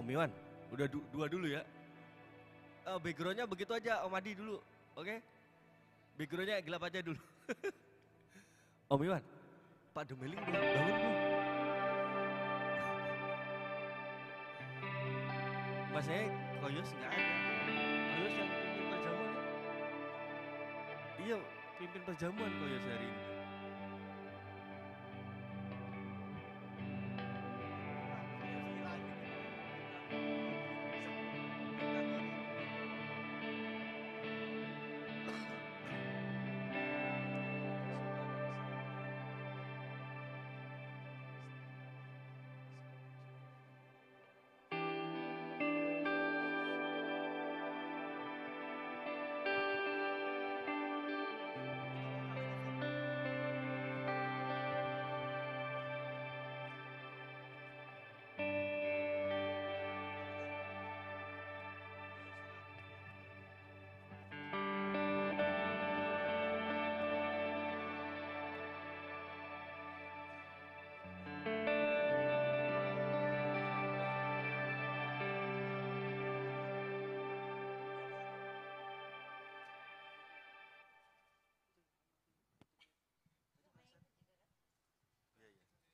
Om Iwan, udah dua dulu ya. Backgroundnya begitu aja Om Adi dulu, oke? Backgroundnya gelap aja dulu. Om Iwan, Pak Demeling udah bangun belum? Mas saya Koyos nggak ada. Koyos yang pimpin perjamuan ya? Iya, pimpin perjamuan Koyos hari ini.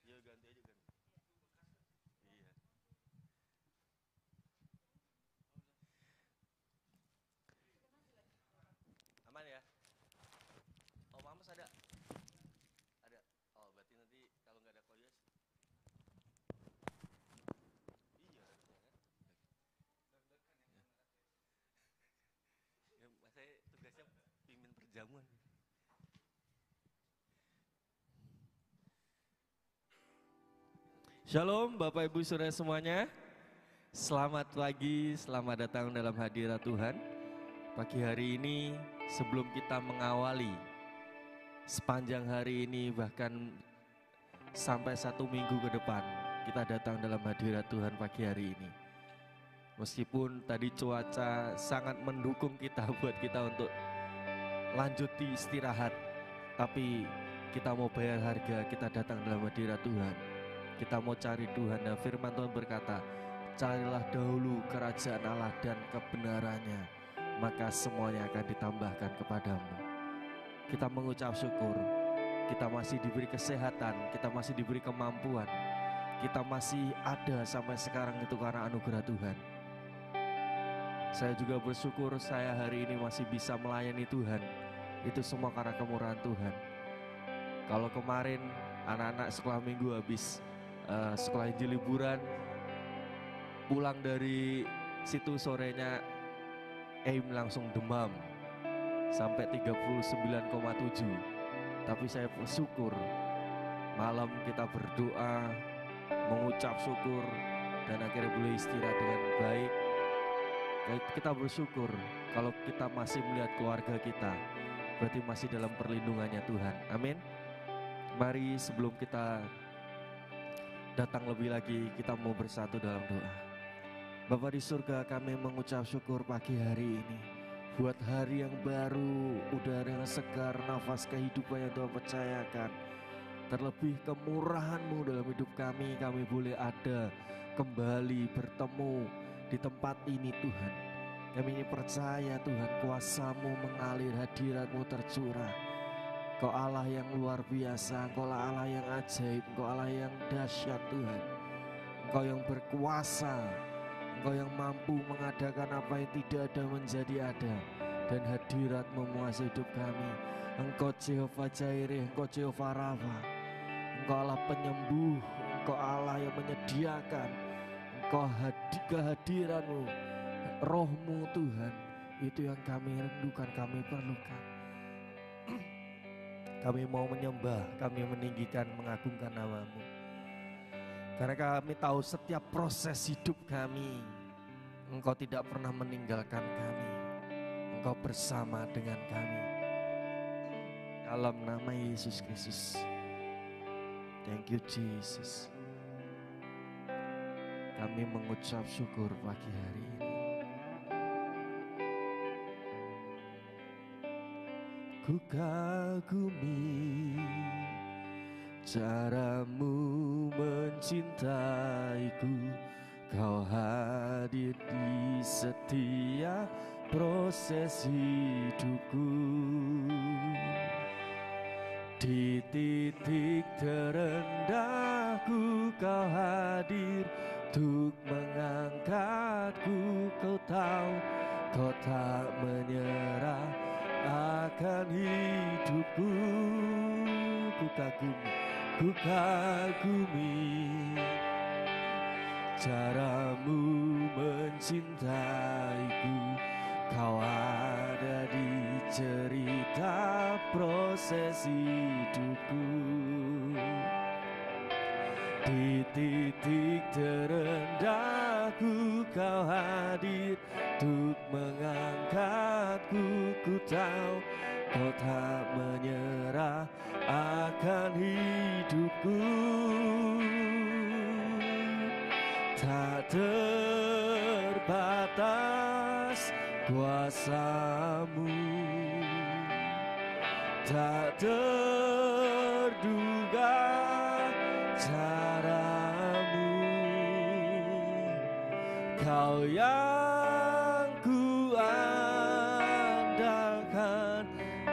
Iya ganti aja ganti. Iya. Aman ya? Oh Mamas ada? Ada. Oh berarti nanti kalau nggak ada Koyos. Iya harusnya kan. Ya, saya tugasnya pimpin perjamuan. Shalom Bapak Ibu Saudara semuanya. Selamat pagi, selamat datang dalam hadirat Tuhan. Pagi hari ini sebelum kita mengawali sepanjang hari ini bahkan sampai 1 minggu ke depan, kita datang dalam hadirat Tuhan pagi hari ini. Meskipun tadi cuaca sangat mendukung kita buat kita untuk lanjut di istirahat, tapi kita mau bayar harga, kita datang dalam hadirat Tuhan. Kita mau cari Tuhan, dan firman Tuhan berkata, carilah dahulu kerajaan Allah dan kebenarannya, maka semuanya akan ditambahkan kepadamu. Kita mengucap syukur, kita masih diberi kesehatan, kita masih diberi kemampuan, kita masih ada sampai sekarang itu karena anugerah Tuhan. Saya juga bersyukur saya hari ini masih bisa melayani Tuhan, itu semua karena kemurahan Tuhan. Kalau kemarin anak-anak sekolah minggu habis sekolah Injil liburan, pulang dari situ sorenya langsung demam sampai 39,7. Tapi saya bersyukur malam kita berdoa, mengucap syukur, dan akhirnya boleh istirahat dengan baik. Kita bersyukur kalau kita masih melihat keluarga kita, berarti masih dalam perlindungannya Tuhan. Amin. Mari sebelum kita datang lebih lagi, kita mau bersatu dalam doa. Bapa di surga, kami mengucap syukur pagi hari ini buat hari yang baru, udara yang segar, nafas kehidupan yang Tuhan percayakan. Terlebih kemurahan-Mu dalam hidup kami boleh ada kembali bertemu di tempat ini Tuhan. Kami ini percaya Tuhan, kuasa-Mu mengalir, hadirat-Mu tercurah. Engkau Allah yang luar biasa, Engkau Allah yang ajaib, Engkau Allah yang dahsyat Tuhan. Engkau yang berkuasa, Engkau yang mampu mengadakan apa yang tidak ada menjadi ada. Dan hadirat-Mu menguasai hidup kami. Engkau Jehovah Jireh, Engkau Jehovah Rafa, Engkau Allah penyembuh, Engkau Allah yang menyediakan. Engkau kehadiran-Mu, Roh-Mu Tuhan, itu yang kami rindukan, kami perlukan. Kami mau menyembah, kami meninggikan, mengagungkan nama-Mu. Karena kami tahu setiap proses hidup kami, Engkau tidak pernah meninggalkan kami. Engkau bersama dengan kami. Dalam nama Yesus Kristus. Thank you Jesus. Kami mengucap syukur pagi hari ini. Ku kagumi cara-Mu mencintaiku, Kau hadir di setiap proses hidupku. Di titik terendahku Kau hadir untuk mengangkatku. Kau tahu Kau tak menyerah akan hidupku. Ku kagumi caramu mencintaiku. Kau ada di cerita proses hidupku. Di titik terendahku Kau hadir untuk mengangkatku. Ku tahu Kau tak menyerah akan hidupku. Tak terbatas kuasamu, tak terduga caramu. Kau yang ku andalkan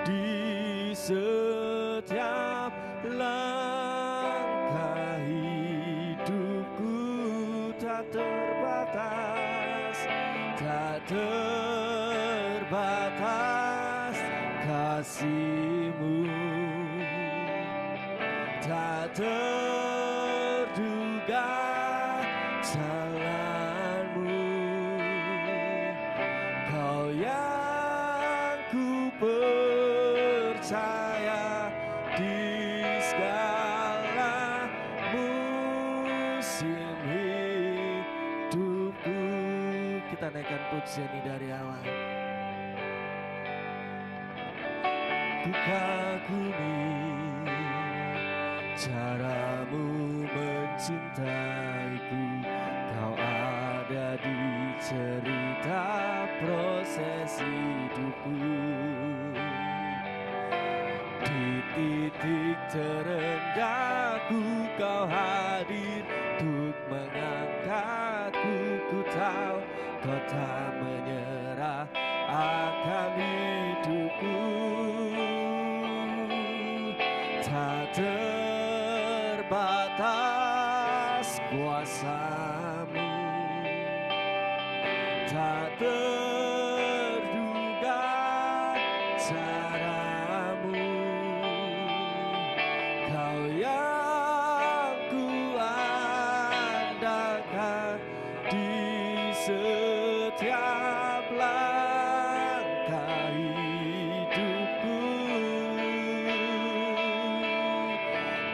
di setiap langkah hidupku. Tak terbatas, tak terbatas kasih-Mu, tak terduga jalan-Mu. Kau yang ku percaya di segala musim hidupku. Kita naikkan pujian ini dari awal. Ku kagumi caramu mencintaiku. Kau ada di cerita proses hidupku. Di titik terendahku Kau hadir untuk mengangkatku. Ku tahu Kau tak menyerah akan hidupku. Tak terbatas kuasa-Mu, tak terduga cara-Mu. Kau yang ku andalkan di setiap langkah hidupku.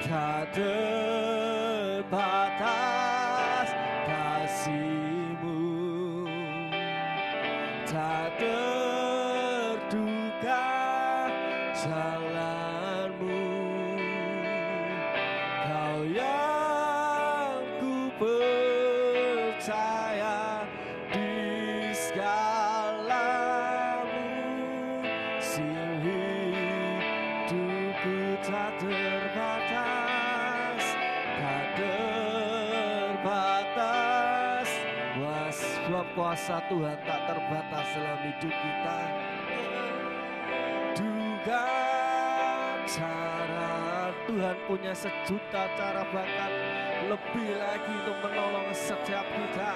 Tak terbatas kasih-Mu, tak terduga jalan-Mu. Kau yang ku percaya di segala musim hidupku. Tak terbatas, tak terbatas. Sebab kuasa Tuhan tak terbatas dalam hidup kita. Duga cara Tuhan punya sejuta cara, bahkan lebih lagi untuk menolong setiap kita.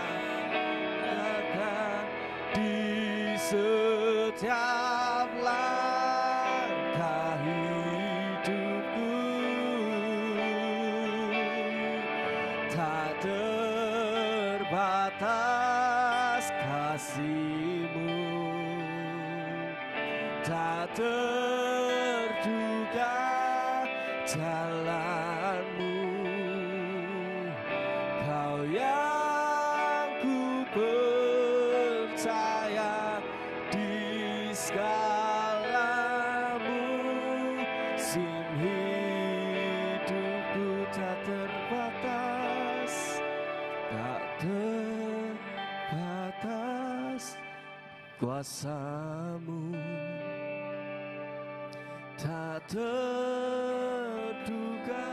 Akan di setiap langkah hidupku. Tak terbatas kasih-Mu, tak terduga jalan-Mu. Kau yang ku percaya di segala musim hidupku. Tak terbatas, tak terbatas kuasa-Mu, tak terduga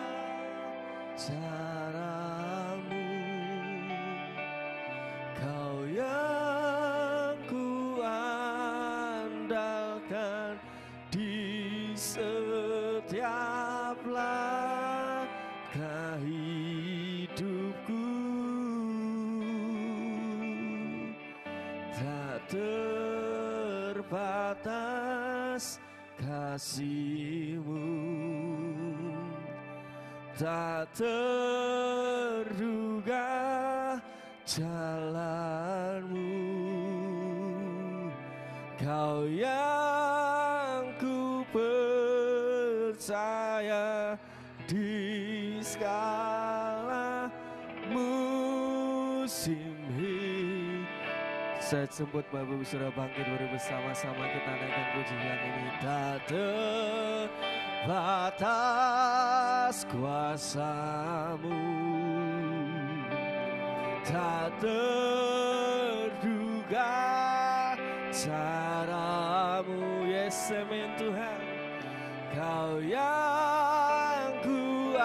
cara-Mu. langkah hidupku tak terbatas kasih-Mu, tak terduga jalan-Mu. Kau yang ku percaya di segala musim hidup. Saya jemput Bapak Ibu Saudara bangkit beri bersama-sama, kita naikkan pujian ini. Tak terbatas kuasa-Mu, tak terduga cara-Mu, yes amin Tuhan. Kau yang ku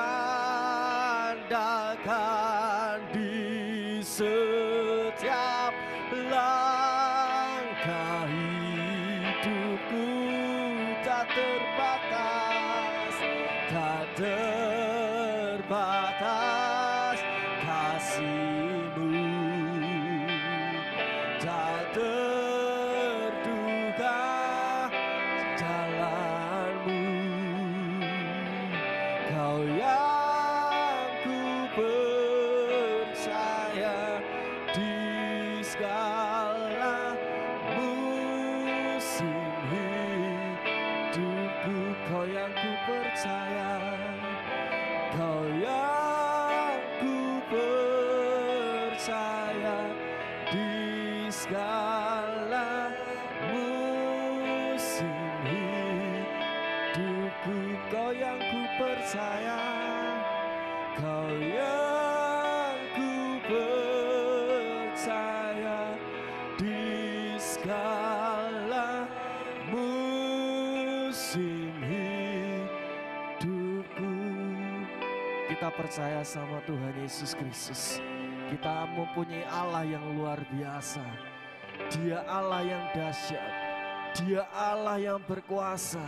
andalkan di setiap langkah hidupku, tak terbatas, tak terbatas kasih-Mu, tak terduga jalan-Mu. Kau yang ku percaya di segala musim hidupku. Kau yang ku percaya, Kau yang ku percaya di segala musim hidupku. Kau yang ku percaya, Kau yang ku percaya di segala musim hidupku. Kita percaya sama Tuhan Yesus Kristus. Kita mempunyai Allah yang luar biasa. Dia Allah yang dahsyat. Dia Allah yang berkuasa.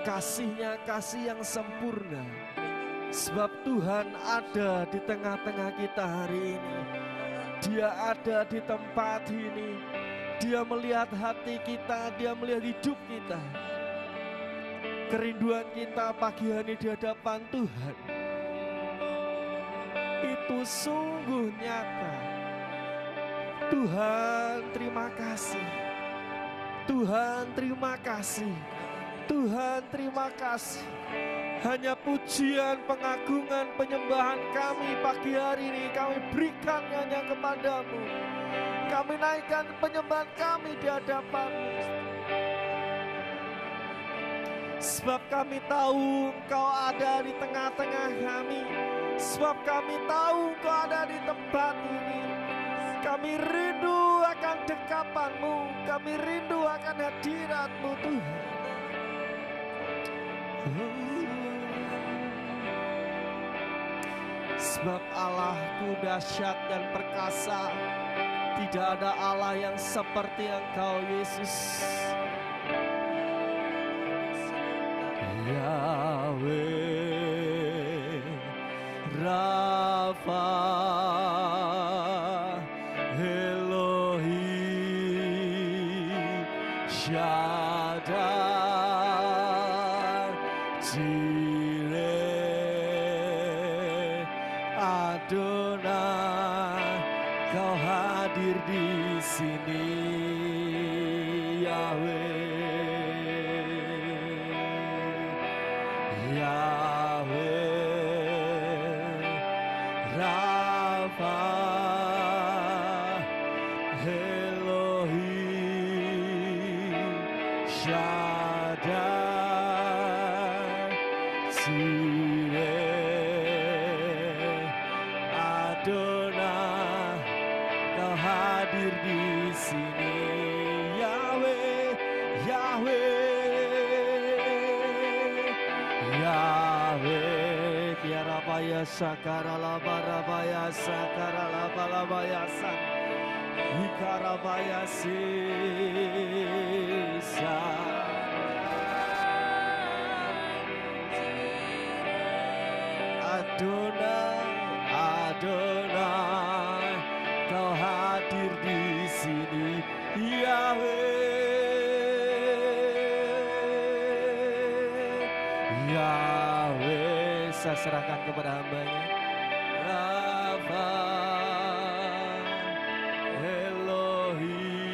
Kasih-Nya kasih yang sempurna. Sebab Tuhan ada di tengah-tengah kita hari ini. Dia ada di tempat ini. Dia melihat hati kita, Dia melihat hidup kita. Kerinduan kita pagi hari di hadapan Tuhan itu sungguh nyata. Tuhan terima kasih. Tuhan terima kasih. Tuhan terima kasih. Hanya pujian, pengagungan, penyembahan kami pagi hari ini kami berikan hanya kepadamu. Kami naikkan penyembahan kami di hadapan-Mu. Sebab kami tahu Engkau ada di tengah-tengah kami. Sebab kami tahu Engkau ada di tempat ini. Kami rindu akan dekapan-Mu. Kami rindu akan hadirat-Mu Tuhan. Sebab Allahku dahsyat dan perkasa. Tidak ada Allah yang seperti Engkau Yesus. Yahweh Rafa Elohim Shaddai Jireh Adonai, Kau hadir di sini Yahweh. Rafa Elohim Shaddai Jireh Adonai, Kau hadir di sini Yahweh, Yahweh, Yahweh. Kiarabaya sakara barabaya sakara balabaya san ikarabaya sisa Adonai. bisa serahkan kepada hamba-Nya. Rafa Elohim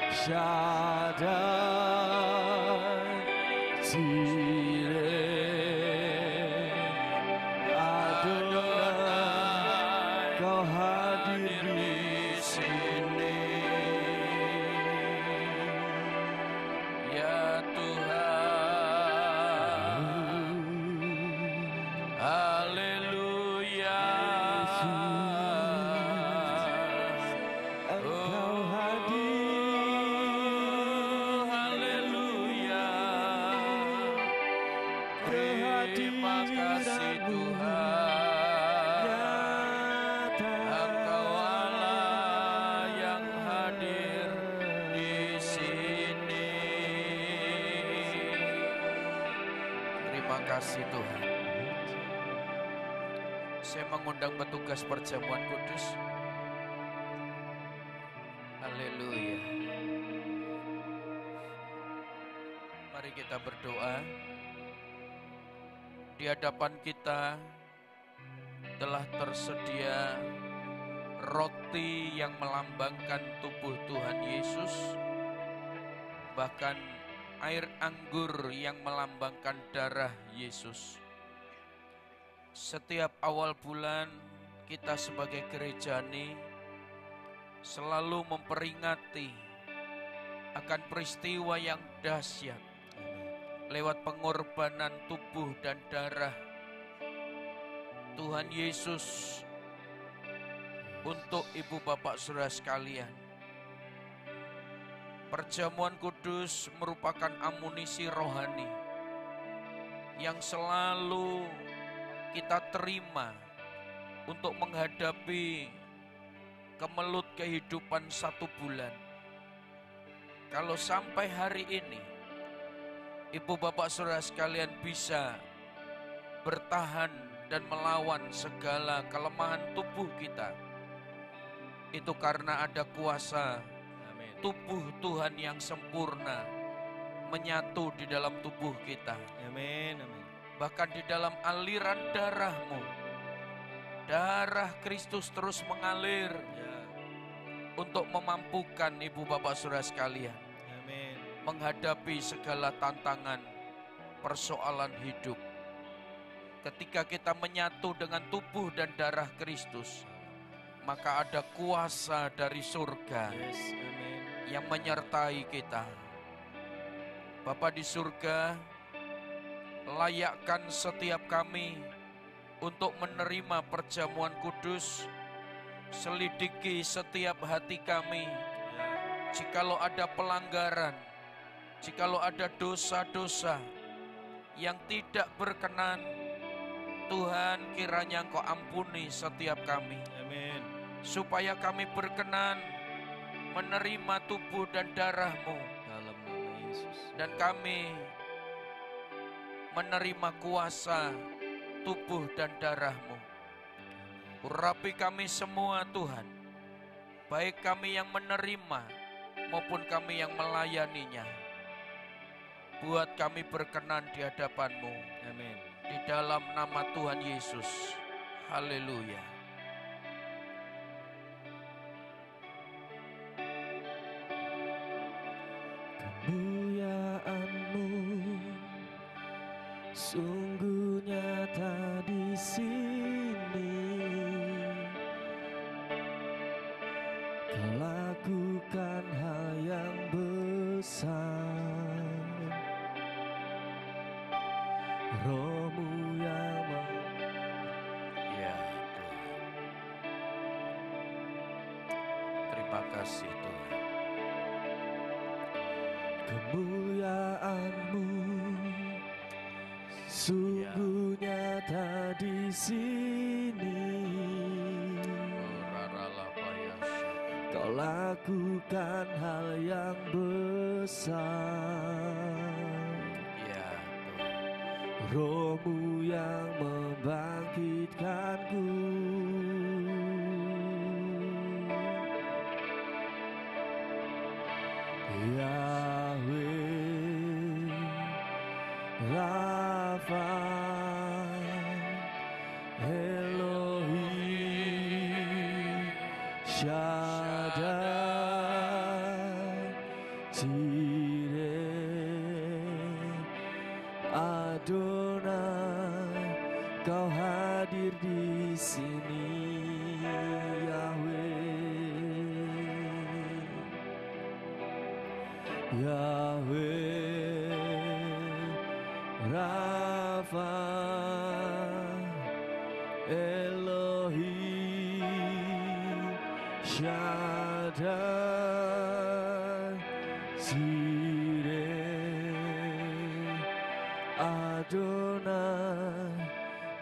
Shaddai Jireh Adonai, Kau hadir di sini. Ya Tuhan, haleluya. Engkau hadir, haleluya. Terima kasih Tuhan, Engkau Allah yang hadir di sini. Terima kasih Tuhan. Saya mengundang petugas perjamuan kudus. Haleluya. Mari kita berdoa. Di hadapan kita telah tersedia roti yang melambangkan tubuh Tuhan Yesus, bahkan air anggur yang melambangkan darah Yesus. Setiap awal bulan kita sebagai gereja ini selalu memperingati akan peristiwa yang dahsyat lewat pengorbanan tubuh dan darah Tuhan Yesus untuk ibu bapak saudara sekalian. Perjamuan kudus merupakan amunisi rohani yang selalu kita terima untuk menghadapi kemelut kehidupan 1 bulan. Kalau sampai hari ini ibu bapak saudara sekalian bisa bertahan dan melawan segala kelemahan tubuh kita, itu karena ada kuasa tubuh Tuhan yang sempurna menyatu di dalam tubuh kita. Amin, amin. Bahkan di dalam aliran darah-Mu, darah Kristus terus mengalir untuk memampukan ibu bapak saudara sekalian menghadapi segala tantangan persoalan hidup. Ketika kita menyatu dengan tubuh dan darah Kristus, maka ada kuasa dari surga yang menyertai kita. Bapa di surga, layakkan setiap kami untuk menerima perjamuan kudus. Selidiki setiap hati kami, jikalau ada pelanggaran, jikalau ada dosa-dosa yang tidak berkenan, Tuhan kiranya Engkau ampuni setiap kami. Amin. Supaya kami berkenan menerima tubuh dan darah-Mu dalam nama Yesus. Dan kami menerima kuasa tubuh dan darah-Mu. Urapi kami semua Tuhan, baik kami yang menerima maupun kami yang melayaninya. Buat kami berkenan di hadapan-Mu. Amin. Di dalam nama Tuhan Yesus. Haleluya. Kemuliaan-Mu sungguh nyata di sini. Kau lakukan hal yang besar. Roh-Mu yang ya Tuhan. Terima kasih Tuhan. Kemuliaan-Mu sungguh nyata di sini. Kau lakukan hal yang besar. Roh-Mu yang membangkitkanku. Yahweh Rafa Elohim Shaddai Jireh Adonai, Kau hadir di sini Yahweh, Yahweh Rafa, Elohim Shaddai Jireh Adonai,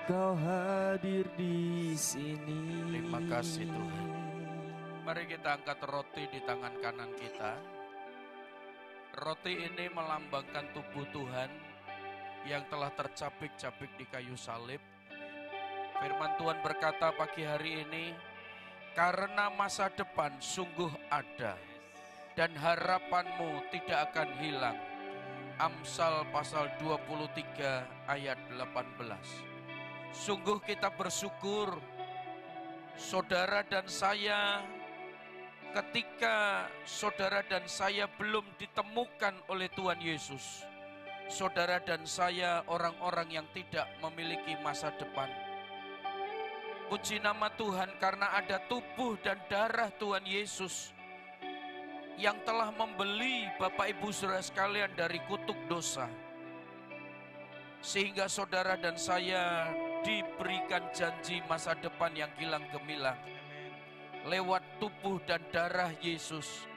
Kau hadir di sini. Terima kasih Tuhan. Mari kita angkat roti di tangan kanan kita. Roti ini melambangkan tubuh Tuhan yang telah tercapik-capik di kayu salib. Firman Tuhan berkata pagi hari ini, karena masa depan sungguh ada dan harapanmu tidak akan hilang. Amsal pasal 23 ayat 18. Sungguh kita bersyukur, saudara dan saya, ketika saudara dan saya belum ditemukan oleh Tuhan Yesus. Saudara dan saya orang-orang yang tidak memiliki masa depan. Puji nama Tuhan karena ada tubuh dan darah Tuhan Yesus yang telah membeli Bapak Ibu Saudara sekalian dari kutuk dosa. Sehingga saudara dan saya diberikan janji masa depan yang gilang gemilang. Lewat tubuh dan darah Yesus,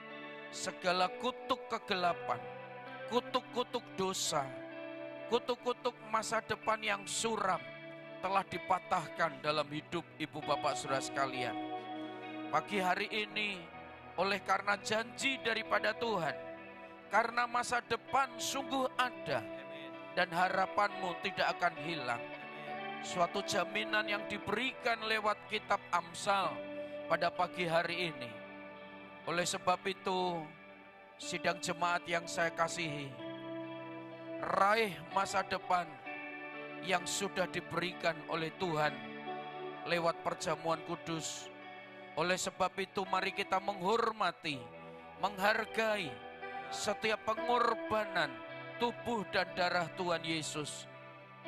segala kutuk kegelapan, kutuk-kutuk dosa, kutuk-kutuk masa depan yang suram telah dipatahkan dalam hidup ibu bapak saudara sekalian. Pagi hari ini, oleh karena janji daripada Tuhan, karena masa depan sungguh ada dan harapanmu tidak akan hilang. Suatu jaminan yang diberikan lewat kitab Amsal pada pagi hari ini. Oleh sebab itu, sidang jemaat yang saya kasihi, raih masa depan yang sudah diberikan oleh Tuhan lewat perjamuan kudus. Oleh sebab itu mari kita menghormati, menghargai setiap pengorbanan tubuh dan darah Tuhan Yesus.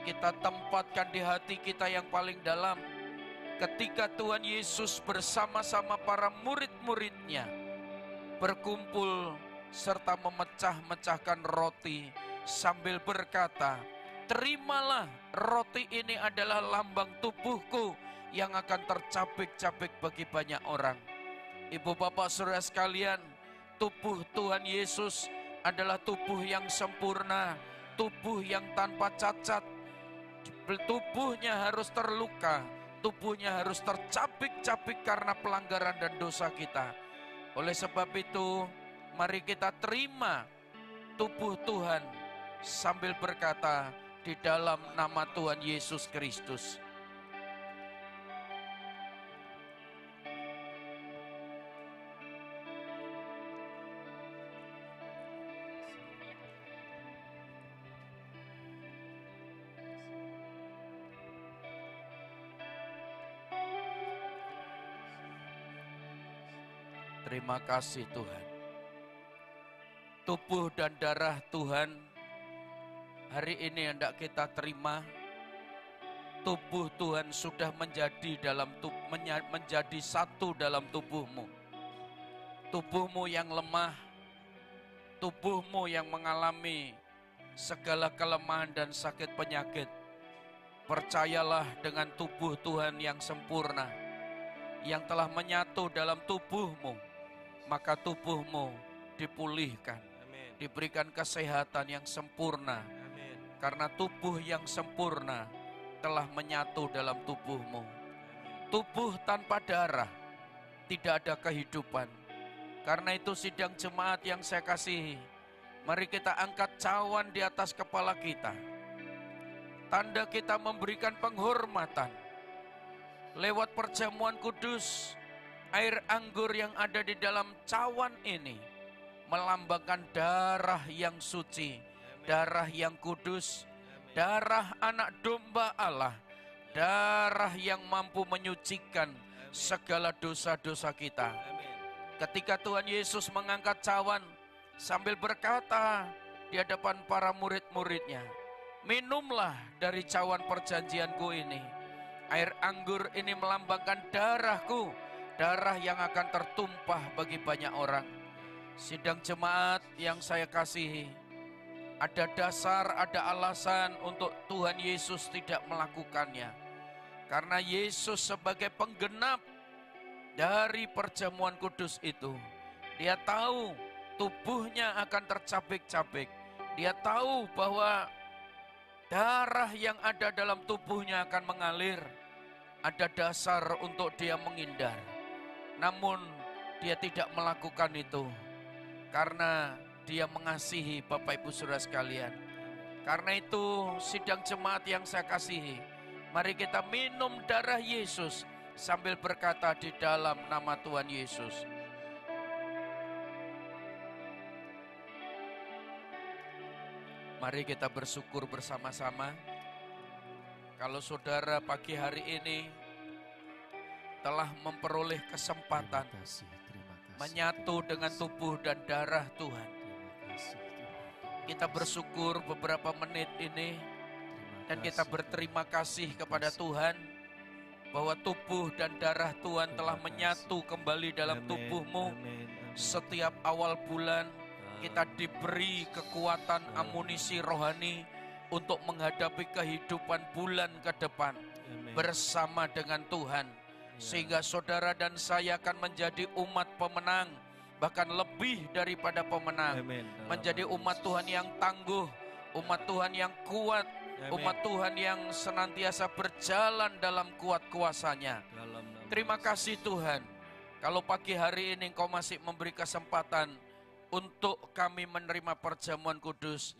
Kita tempatkan di hati kita yang paling dalam ketika Tuhan Yesus bersama-sama para murid-muridnya berkumpul serta memecah-mecahkan roti sambil berkata, terimalah roti ini adalah lambang tubuhku yang akan tercapik-capik bagi banyak orang. Ibu bapak saudara sekalian, tubuh Tuhan Yesus adalah tubuh yang sempurna, tubuh yang tanpa cacat. Tubuhnya harus terluka, tubuhnya harus tercapik-capik karena pelanggaran dan dosa kita. Oleh sebab itu, mari kita terima tubuh Tuhan sambil berkata di dalam nama Tuhan Yesus Kristus. Terima kasih Tuhan. Tubuh dan darah Tuhan hari ini hendak kita terima. Tubuh Tuhan sudah menjadi satu dalam tubuhmu. Tubuhmu yang lemah, tubuhmu yang mengalami segala kelemahan dan sakit penyakit. Percayalah dengan tubuh Tuhan yang sempurna, yang telah menyatu dalam tubuhmu. Maka tubuhmu dipulihkan, amin. Diberikan kesehatan yang sempurna, amin. Karena tubuh yang sempurna telah menyatu dalam tubuhmu. Amin. Tubuh tanpa darah tidak ada kehidupan. Karena itu sidang jemaat yang saya kasihi, mari kita angkat cawan di atas kepala kita. Tanda kita memberikan penghormatan lewat perjamuan kudus. Air anggur yang ada di dalam cawan ini melambangkan darah yang suci, darah yang kudus, darah anak domba Allah, Darah yang mampu menyucikan segala dosa-dosa kita. Ketika Tuhan Yesus mengangkat cawan sambil berkata di hadapan para murid-muridnya, minumlah dari cawan perjanjianku ini. Air anggur ini melambangkan darahku, darah yang akan tertumpah bagi banyak orang. Sidang jemaat yang saya kasihi, ada dasar, ada alasan untuk Tuhan Yesus tidak melakukannya. Karena Yesus sebagai penggenap dari perjamuan kudus itu, dia tahu tubuhnya akan tercabik-cabik. Dia tahu bahwa darah yang ada dalam tubuhnya akan mengalir. Ada dasar untuk dia menghindar. Namun dia tidak melakukan itu. Karena dia mengasihi Bapak Ibu Saudara sekalian. Karena itu sidang jemaat yang saya kasihi, mari kita minum darah Yesus sambil berkata di dalam nama Tuhan Yesus. Mari kita bersyukur bersama-sama. Kalau saudara pagi hari ini telah memperoleh kesempatan menyatu dengan tubuh dan darah Tuhan. Kita bersyukur beberapa menit ini dan kita berterima kasih kepada Tuhan bahwa tubuh dan darah Tuhan telah menyatu kembali dalam tubuhmu. Setiap awal bulan kita diberi kekuatan amunisi rohani untuk menghadapi kehidupan bulan ke depan bersama dengan Tuhan. Sehingga saudara dan saya akan menjadi umat pemenang, bahkan lebih daripada pemenang. Menjadi umat Tuhan yang tangguh, umat Tuhan yang kuat, umat Tuhan yang senantiasa berjalan dalam kuat kuasanya. Terima kasih Tuhan, kalau pagi hari ini Engkau masih memberi kesempatan untuk kami menerima perjamuan kudus.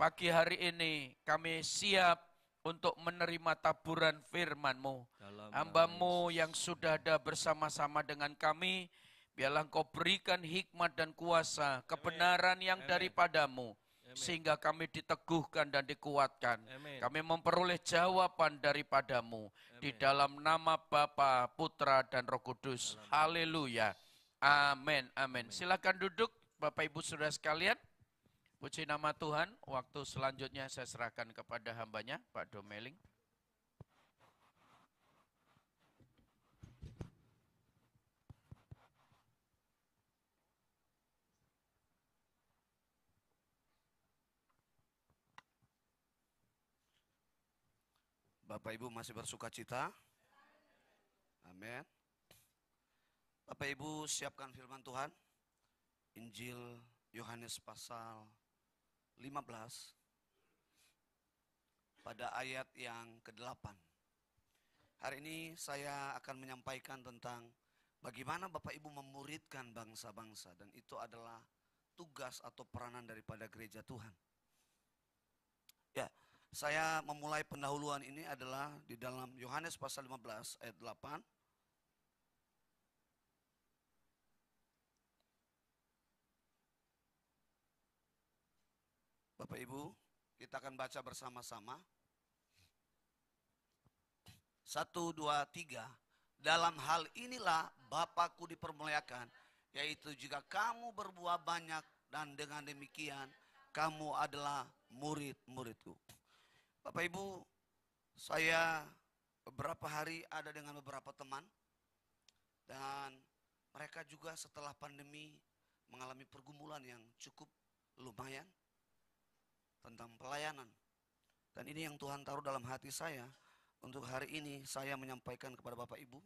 Pagi hari ini kami siap untuk menerima taburan firman-Mu. Hamba-Mu yang sudah ada bersama-sama dengan kami, biarlah Engkau berikan hikmat dan kuasa, kebenaran yang daripada-Mu, sehingga kami diteguhkan dan dikuatkan. Kami memperoleh jawaban daripada-Mu, di dalam nama Bapa, Putra, dan Roh Kudus. Haleluya. Amin, amin. Silakan duduk Bapak Ibu Saudara sekalian. Puji nama Tuhan. Waktu selanjutnya saya serahkan kepada hambanya, Pak Domeling. Bapak Ibu masih bersuka cita? Amin. Bapak Ibu siapkan firman Tuhan. Injil Yohanes pasal 15 pada ayat yang ke-8. Hari ini saya akan menyampaikan tentang bagaimana Bapak Ibu memuridkan bangsa-bangsa, dan itu adalah tugas atau peranan daripada gereja Tuhan. Ya, saya memulai pendahuluan ini adalah di dalam Yohanes pasal 15 ayat 8. Bapak Ibu, kita akan baca bersama-sama. 1, 2, 3. Dalam hal inilah Bapakku dipermuliakan, yaitu jika kamu berbuah banyak, dan dengan demikian kamu adalah murid-muridku. Bapak Ibu, saya beberapa hari ada dengan beberapa teman, dan mereka juga setelah pandemi mengalami pergumulan yang cukup lumayan tentang pelayanan. Dan ini yang Tuhan taruh dalam hati saya. Untuk hari ini saya menyampaikan kepada Bapak Ibu,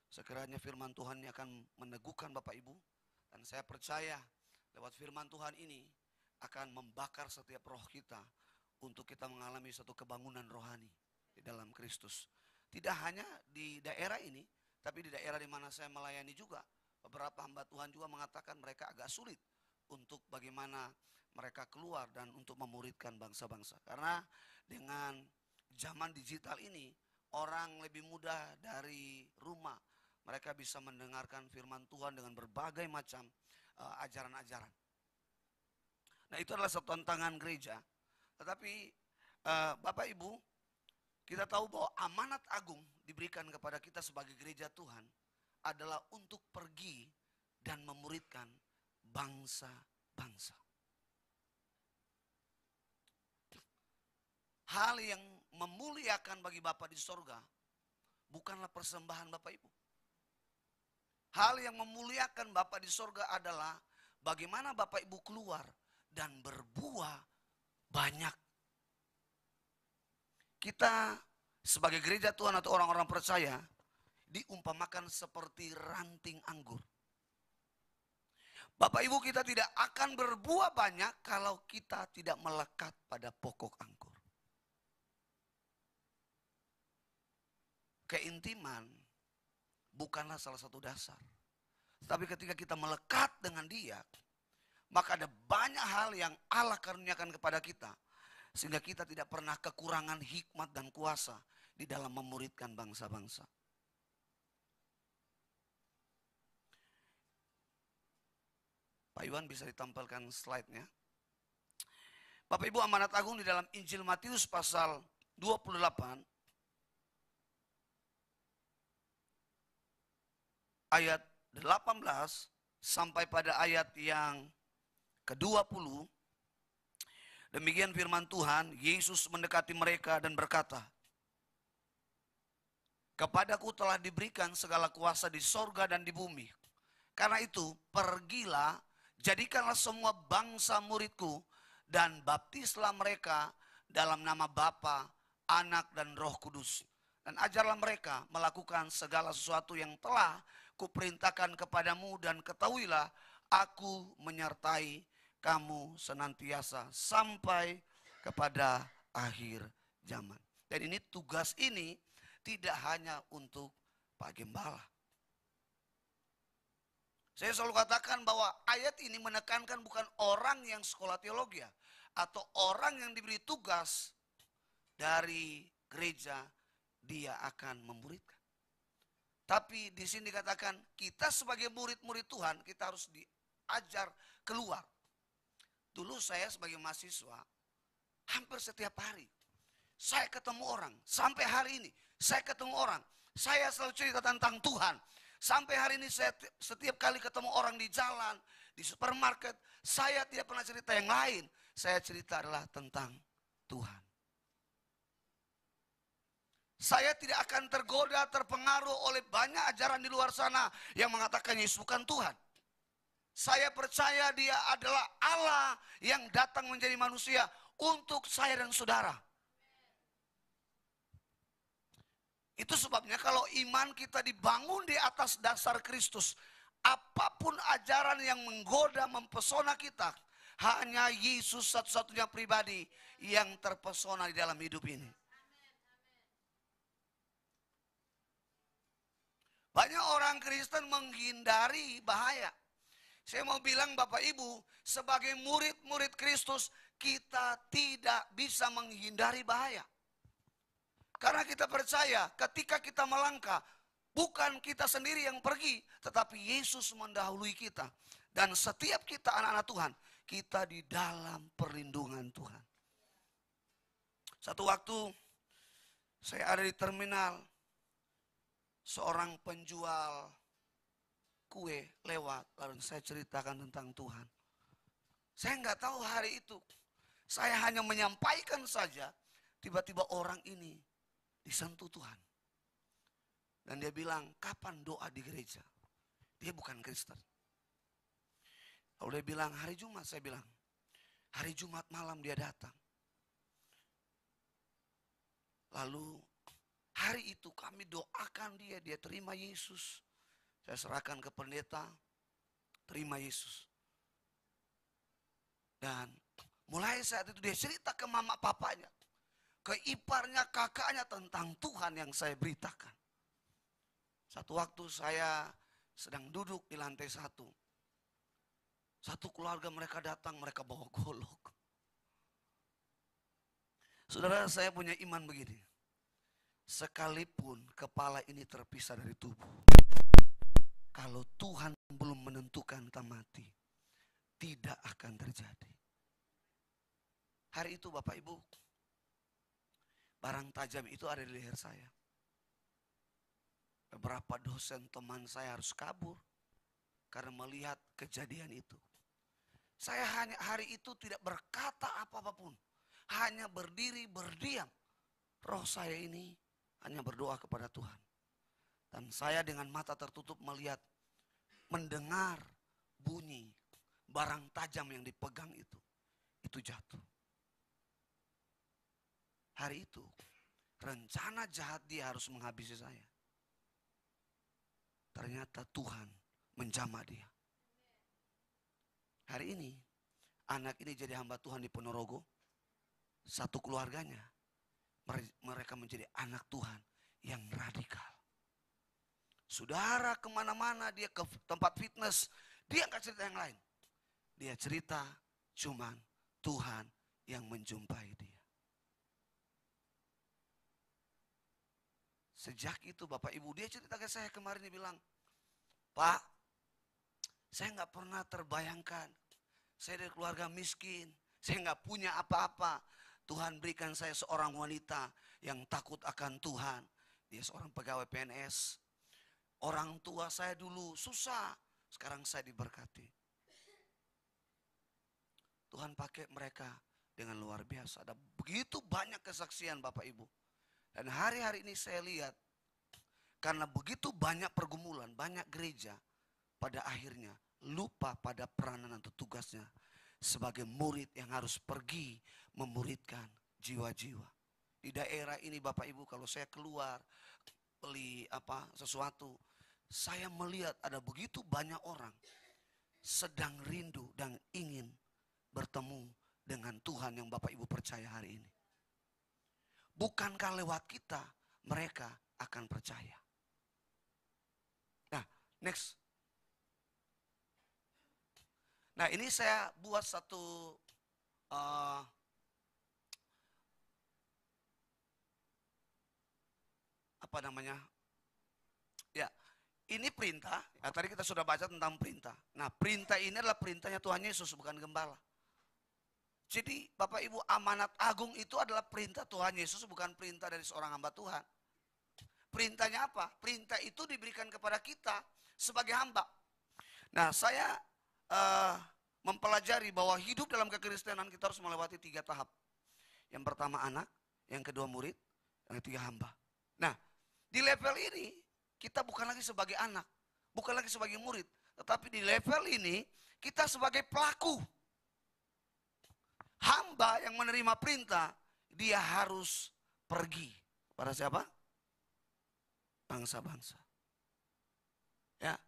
sekiranya firman Tuhan ini akan meneguhkan Bapak Ibu. Dan saya percaya lewat firman Tuhan ini akan membakar setiap roh kita untuk kita mengalami satu kebangunan rohani di dalam Kristus. Tidak hanya di daerah ini, tapi di daerah di mana saya melayani juga, beberapa hamba Tuhan juga mengatakan mereka agak sulit untuk bagaimana mereka keluar dan untuk memuridkan bangsa-bangsa. Karena dengan zaman digital ini, orang lebih mudah dari rumah. Mereka bisa mendengarkan firman Tuhan dengan berbagai macam ajaran-ajaran. Nah, itu adalah satu tantangan gereja. Tetapi Bapak Ibu, Kita tahu bahwa amanat agung diberikan kepada kita sebagai gereja Tuhan adalah untuk pergi dan memuridkan bangsa-bangsa. Hal yang memuliakan bagi Bapa di sorga bukanlah persembahan Bapak Ibu. Hal yang memuliakan Bapa di sorga adalah bagaimana Bapak Ibu keluar dan berbuah banyak. Kita sebagai gereja Tuhan atau orang-orang percaya diumpamakan seperti ranting anggur. Bapak Ibu, kita tidak akan berbuah banyak kalau kita tidak melekat pada pokok anggur. Keintiman bukanlah salah satu dasar. Tapi ketika kita melekat dengan Dia, maka ada banyak hal yang Allah karuniakan kepada kita. Sehingga kita tidak pernah kekurangan hikmat dan kuasa di dalam memuridkan bangsa-bangsa. Pak Iwan bisa ditampilkan slide-nya. Bapak Ibu, amanat agung di dalam Injil Matius pasal 28 ayat 18 sampai pada ayat yang ke-20. Demikian firman Tuhan. Yesus mendekati mereka dan berkata, "Kepadaku telah diberikan segala kuasa di sorga dan di bumi. Karena itu pergilah, jadikanlah semua bangsa muridku, dan baptislah mereka dalam nama Bapa, Anak, dan Roh Kudus. Dan ajarlah mereka melakukan segala sesuatu yang telah kuperintahkan kepadamu, dan ketahuilah aku menyertai kamu senantiasa sampai kepada akhir zaman." Dan ini tugas ini tidak hanya untuk Pak Gembala. Saya selalu katakan bahwa ayat ini menekankan bukan orang yang sekolah teologi atau orang yang diberi tugas dari gereja dia akan memuridkan. Tapi di sini dikatakan kita sebagai murid-murid Tuhan kita harus diajar keluar. Dulu saya sebagai mahasiswa hampir setiap hari saya ketemu orang. Sampai hari ini saya ketemu orang. Saya selalu cerita tentang Tuhan. Sampai hari ini saya setiap kali ketemu orang di jalan, di supermarket, saya tidak pernah cerita yang lain. Saya cerita adalah tentang Tuhan. Saya tidak akan tergoda, terpengaruh oleh banyak ajaran di luar sana yang mengatakan Yesus bukan Tuhan. Saya percaya Dia adalah Allah yang datang menjadi manusia untuk saya dan saudara. Itu sebabnya kalau iman kita dibangun di atas dasar Kristus, apapun ajaran yang menggoda, mempesona kita, hanya Yesus satu-satunya pribadi yang terpesona di dalam hidup ini. Banyak orang Kristen menghindari bahaya. Saya mau bilang Bapak Ibu, sebagai murid-murid Kristus, kita tidak bisa menghindari bahaya. Karena kita percaya ketika kita melangkah, bukan kita sendiri yang pergi, tetapi Yesus mendahului kita. Dan setiap kita anak-anak Tuhan, kita di dalam perlindungan Tuhan. Satu waktu, saya ada di terminal, seorang penjual kue lewat, lalu saya ceritakan tentang Tuhan. Saya nggak tahu hari itu, saya hanya menyampaikan saja, tiba-tiba orang ini disentuh Tuhan. Dan dia bilang, kapan doa di gereja? Dia bukan Kristen. Lalu dia bilang, hari Jumat. Saya bilang, hari Jumat malam dia datang. Lalu hari itu kami doakan dia terima Yesus. Saya serahkan ke pendeta, terima Yesus. Dan mulai saat itu dia cerita ke mama papanya, ke iparnya, kakaknya tentang Tuhan yang saya beritakan. Satu waktu saya sedang duduk di lantai 1. Satu keluarga mereka datang, mereka bawa golok. Saudara, saya punya iman begini. Sekalipun kepala ini terpisah dari tubuh, kalau Tuhan belum menentukan kita mati, tidak akan terjadi. Hari itu Bapak Ibu, barang tajam itu ada di leher saya. Beberapa dosen teman saya harus kabur karena melihat kejadian itu. Saya hanya hari itu tidak berkata apa-apapun. Hanya berdiri berdiam. Roh saya ini hanya berdoa kepada Tuhan. Dan saya dengan mata tertutup melihat, mendengar bunyi barang tajam yang dipegang itu jatuh. Hari itu rencana jahat dia harus menghabisi saya. Ternyata Tuhan menjamah dia. Hari ini anak ini jadi hamba Tuhan di Ponorogo. Satu keluarganya mereka menjadi anak Tuhan yang radikal. Saudara kemana-mana dia ke tempat fitness, dia nggak cerita yang lain. Dia cerita cuman Tuhan yang menjumpai dia. Sejak itu Bapak Ibu, dia cerita ke saya kemarin, dia bilang, Pak, saya nggak pernah terbayangkan, saya dari keluarga miskin, saya nggak punya apa-apa. Tuhan berikan saya seorang wanita yang takut akan Tuhan. Dia seorang pegawai PNS. Orang tua saya dulu susah, sekarang saya diberkati. Tuhan pakai mereka dengan luar biasa. Ada begitu banyak kesaksian Bapak Ibu. Dan hari-hari ini saya lihat, karena begitu banyak pergumulan, banyak gereja, pada akhirnya lupa pada peranan atau tugasnya sebagai murid yang harus pergi memuridkan jiwa-jiwa. Di daerah ini Bapak Ibu, kalau saya keluar beli sesuatu, saya melihat ada begitu banyak orang sedang rindu dan ingin bertemu dengan Tuhan yang Bapak Ibu percaya hari ini. Bukankah lewat kita mereka akan percaya? Nah, next. Nah, ini saya buat satu Ya, ini perintah. Ya, tadi kita sudah baca tentang perintah. Nah, perintah ini adalah perintahnya Tuhan Yesus, bukan gembala. Jadi Bapak Ibu, amanat agung itu adalah perintah Tuhan Yesus, bukan perintah dari seorang hamba Tuhan. Perintahnya apa? Perintah itu diberikan kepada kita sebagai hamba. Nah, saya mempelajari bahwa hidup dalam kekristenan kita harus melewati 3 tahap. Yang pertama anak, yang kedua murid, yang ketiga hamba. Nah, di level ini kita bukan lagi sebagai anak, bukan lagi sebagai murid, tetapi di level ini kita sebagai pelaku. Hamba yang menerima perintah, dia harus pergi. Pada siapa? Bangsa-bangsa. Ya.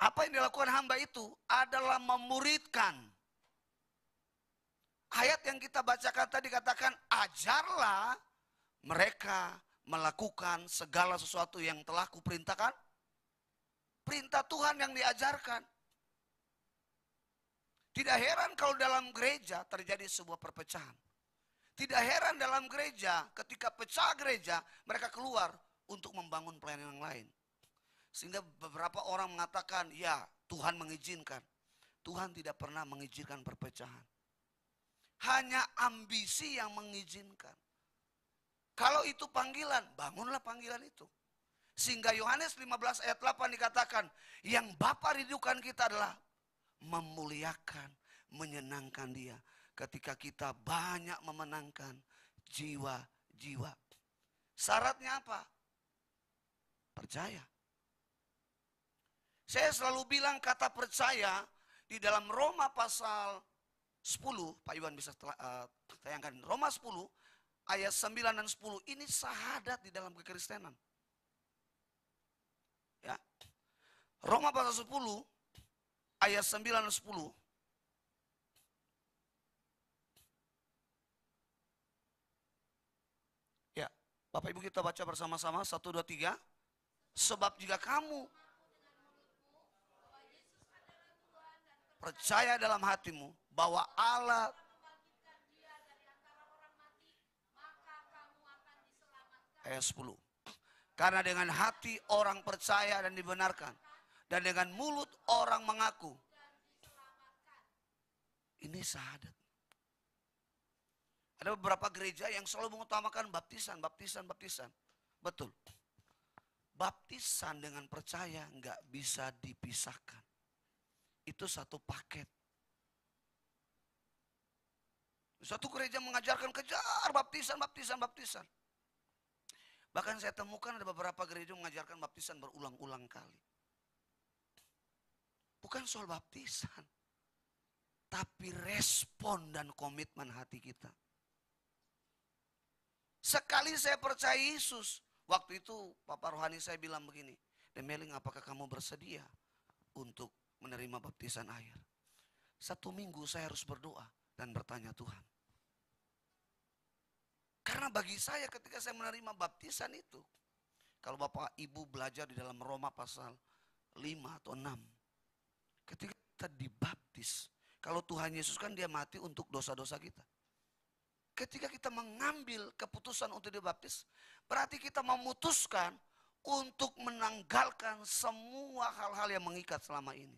Apa yang dilakukan hamba itu adalah memuridkan. Ayat yang kita bacakan tadi katakan, ajarlah mereka melakukan segala sesuatu yang telah kuperintahkan. Perintah Tuhan yang diajarkan. Tidak heran kalau dalam gereja terjadi sebuah perpecahan. Tidak heran dalam gereja ketika pecah gereja, mereka keluar untuk membangun pelayanan yang lain. Sehingga beberapa orang mengatakan, ya Tuhan mengizinkan. Tuhan tidak pernah mengizinkan perpecahan. Hanya ambisi yang mengizinkan. Kalau itu panggilan, bangunlah panggilan itu. Sehingga Yohanes 15 ayat 8 dikatakan, yang Bapa rindukan kita adalah memuliakan, menyenangkan Dia. Ketika kita banyak memenangkan jiwa-jiwa. Syaratnya apa? Percaya. Saya selalu bilang kata percaya di dalam Roma pasal 10, Pak Iwan bisa tayangkan. Roma 10 ayat 9 dan 10 ini syahadat di dalam kekristenan. Ya. Roma pasal 10 ayat 9 dan 10. Ya, Bapak Ibu kita baca bersama-sama 1 2 3. Sebab jika kamu percaya dalam hatimu bahwa Allah ayat 10. Karena dengan hati orang percaya dan dibenarkan, dan dengan mulut orang mengaku. Ini syahadat. Ada beberapa gereja yang selalu mengutamakan baptisan, baptisan, baptisan. Betul. Baptisan dengan percaya nggak bisa dipisahkan. Itu satu paket. Satu gereja mengajarkan kejar baptisan, baptisan, baptisan. Bahkan saya temukan ada beberapa gereja mengajarkan baptisan berulang-ulang kali. Bukan soal baptisan, tapi respon dan komitmen hati kita. Sekali saya percaya Yesus, waktu itu Papa Rohani saya bilang begini, Demeling, apakah kamu bersedia untuk menerima baptisan air? 1 minggu saya harus berdoa dan bertanya Tuhan. Karena bagi saya ketika saya menerima baptisan itu, kalau Bapak Ibu belajar di dalam Roma pasal 5 atau 6, ketika kita dibaptis, kalau Tuhan Yesus kan dia mati untuk dosa-dosa kita. Ketika kita mengambil keputusan untuk dibaptis, berarti kita memutuskan untuk menanggalkan semua hal-hal yang mengikat selama ini.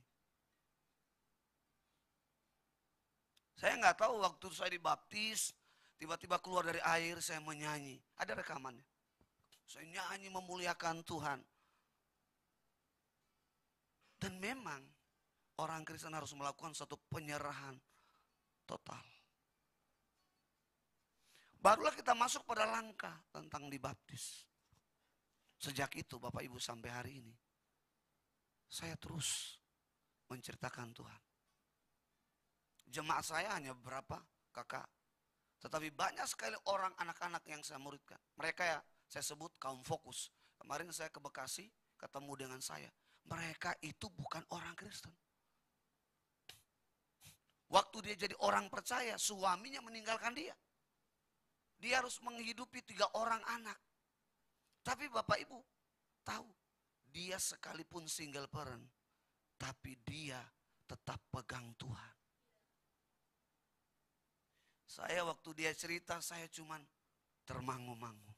Saya nggak tahu waktu saya dibaptis, tiba-tiba keluar dari air saya menyanyi. Ada rekamannya. Saya nyanyi memuliakan Tuhan. Dan memang orang Kristen harus melakukan satu penyerahan total. Barulah kita masuk pada langkah tentang dibaptis. Sejak itu Bapak Ibu sampai hari ini, saya terus menceritakan Tuhan. Jemaat saya hanya beberapa kakak. Tetapi banyak sekali orang anak-anak yang saya muridkan. Mereka ya saya sebut kaum fokus. Kemarin saya ke Bekasi ketemu dengan saya. Mereka itu bukan orang Kristen. Waktu dia jadi orang percaya, suaminya meninggalkan dia. Dia harus menghidupi 3 orang anak. Tapi Bapak Ibu tahu, dia sekalipun single parent, tapi dia tetap pegang Tuhan. Saya waktu dia cerita, saya cuman termangu-mangu.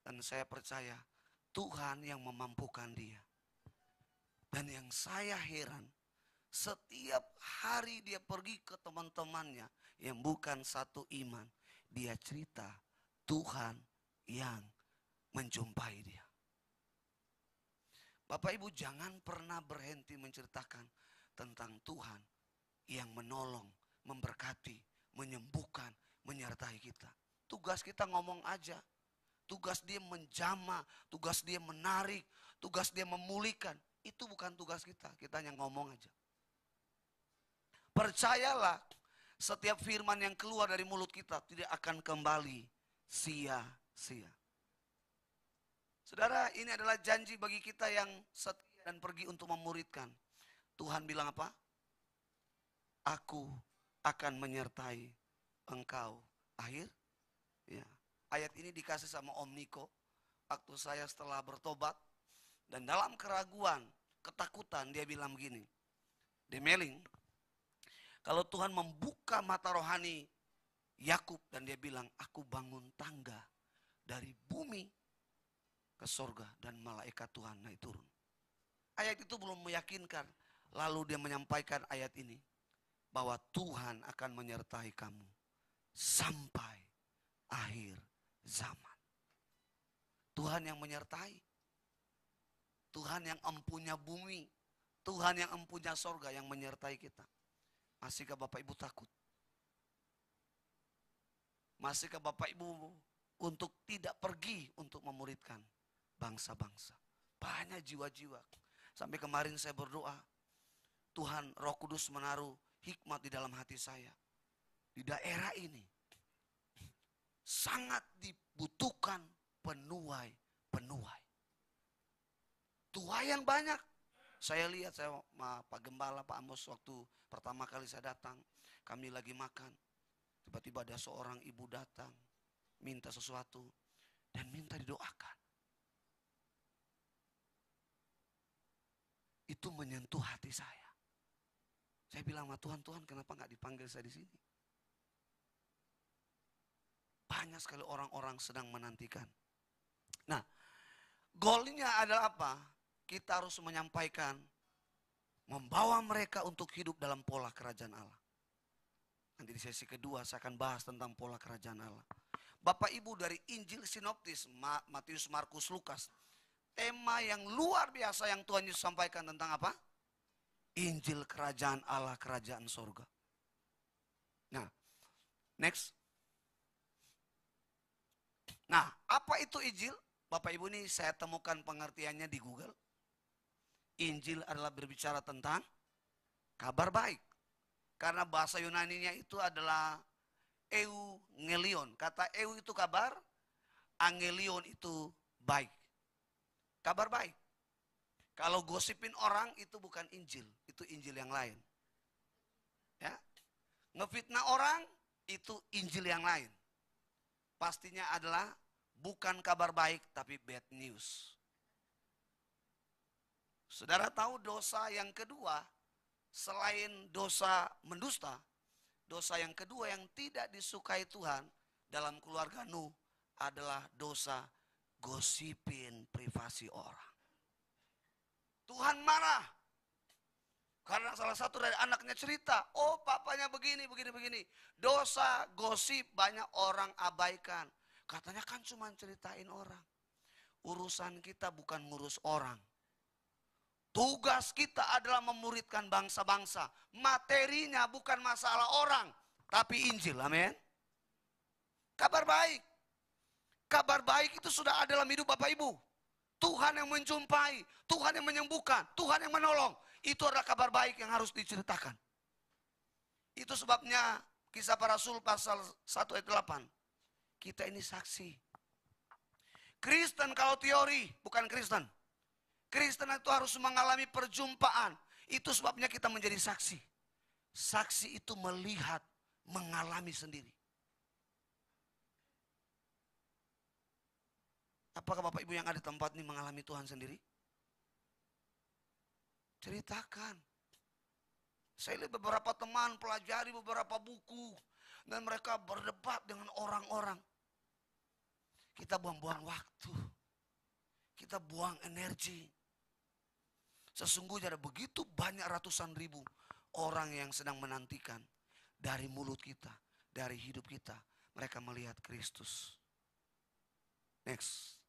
Dan saya percaya Tuhan yang memampukan dia. Dan yang saya heran, setiap hari dia pergi ke teman-temannya yang bukan satu iman. Dia cerita Tuhan yang menjumpai dia. Bapak Ibu jangan pernah berhenti menceritakan tentang Tuhan yang menolong, memberkati, menyembuhkan, menyertai kita. Tugas kita ngomong aja. Tugas dia menjamah, tugas dia menarik, tugas dia memulihkan. Itu bukan tugas kita, kita hanya ngomong aja. Percayalah, setiap firman yang keluar dari mulut kita tidak akan kembali sia-sia. Saudara, ini adalah janji bagi kita yang setia dan pergi untuk memuridkan. Tuhan bilang apa? Aku akan menyertai engkau. Akhir, ya. Ayat ini dikasih sama Om Niko. Waktu saya setelah bertobat. Dan dalam keraguan, ketakutan, dia bilang begini. Demeling, kalau Tuhan membuka mata rohani Yakub dan dia bilang, aku bangun tangga dari bumi ke sorga dan malaikat Tuhan naik turun. Ayat itu belum meyakinkan. Lalu dia menyampaikan ayat ini. Bahwa Tuhan akan menyertai kamu sampai akhir zaman. Tuhan yang menyertai. Tuhan yang empunya bumi. Tuhan yang empunya sorga yang menyertai kita. Masihkah Bapak Ibu takut? Masihkah Bapak Ibu untuk tidak pergi untuk memuridkan bangsa-bangsa? Banyak jiwa-jiwa. Sampai kemarin saya berdoa, Tuhan Roh Kudus menaruh hikmat di dalam hati saya. Di daerah ini sangat dibutuhkan penuai. Tuai yang banyak. Saya lihat, saya Pak Gembala, Pak Amos waktu pertama kali saya datang, kami lagi makan. Tiba-tiba ada seorang ibu datang, minta sesuatu, dan minta didoakan. Itu menyentuh hati saya. Saya bilang sama Tuhan, Tuhan kenapa gak dipanggil saya di sini? Banyak sekali orang-orang sedang menantikan. Nah, goalnya adalah apa? Kita harus menyampaikan, membawa mereka untuk hidup dalam pola kerajaan Allah. Nanti di sesi kedua saya akan bahas tentang pola kerajaan Allah. Bapak Ibu, dari Injil Sinoptis, Matius, Markus, Lukas, tema yang luar biasa yang Tuhan Yesus sampaikan tentang apa? Injil kerajaan Allah, kerajaan sorga. Nah, next. Nah, apa itu Injil? Bapak Ibu, ini saya temukan pengertiannya di Google. Injil adalah berbicara tentang kabar baik. Karena bahasa Yunaninya itu adalah eungelion. Kata eu itu kabar, angelion itu baik. Kabar baik. Kalau gosipin orang itu bukan Injil, itu Injil yang lain. Ya. Ngefitnah orang itu Injil yang lain. Pastinya adalah bukan kabar baik tapi bad news. Saudara tahu dosa yang kedua selain dosa mendusta, dosa yang kedua yang tidak disukai Tuhan dalam keluarga Nuh adalah dosa gosipin privasi orang. Tuhan marah karena salah satu dari anaknya cerita, oh papanya begini, begini, begini. Dosa gosip banyak orang abaikan. Katanya kan cuma ceritain orang. Urusan kita bukan ngurus orang. Tugas kita adalah memuridkan bangsa-bangsa. Materinya bukan masalah orang, tapi Injil. Amin. Kabar baik. Kabar baik itu sudah ada dalam hidup Bapak Ibu. Tuhan yang menjumpai, Tuhan yang menyembuhkan, Tuhan yang menolong. Itu adalah kabar baik yang harus diceritakan. Itu sebabnya Kisah Para Rasul pasal 1 ayat 8. Kita ini saksi. Kristen kalau teori, bukan Kristen. Kristen itu harus mengalami perjumpaan. Itu sebabnya kita menjadi saksi. Saksi itu melihat, mengalami sendiri. Apakah Bapak Ibu yang ada di tempat ini mengalami Tuhan sendiri? Ceritakan. Saya lihat beberapa teman pelajari beberapa buku. Dan mereka berdebat dengan orang-orang. Kita buang-buang waktu. Kita buang energi. Sesungguhnya ada begitu banyak ratusan ribu orang yang sedang menantikan dari mulut kita, dari hidup kita. Mereka melihat Kristus. Next.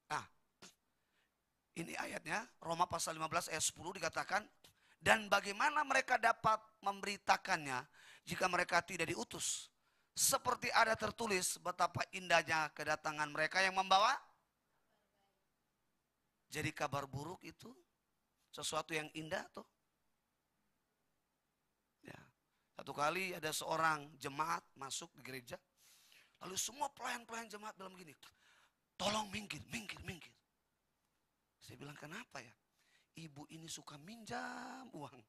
Nah, ini ayatnya, Roma pasal 15 ayat 10 dikatakan, dan bagaimana mereka dapat memberitakannya jika mereka tidak diutus. Seperti ada tertulis betapa indahnya kedatangan mereka yang membawa. Jadi kabar buruk itu sesuatu yang indah tuh. Ya. Satu kali ada seorang jemaat masuk di gereja. Lalu semua pelayan-pelayan jemaat bilang begini, tolong minggir, minggir, minggir. Saya bilang kenapa ya? Ibu ini suka minjam uang.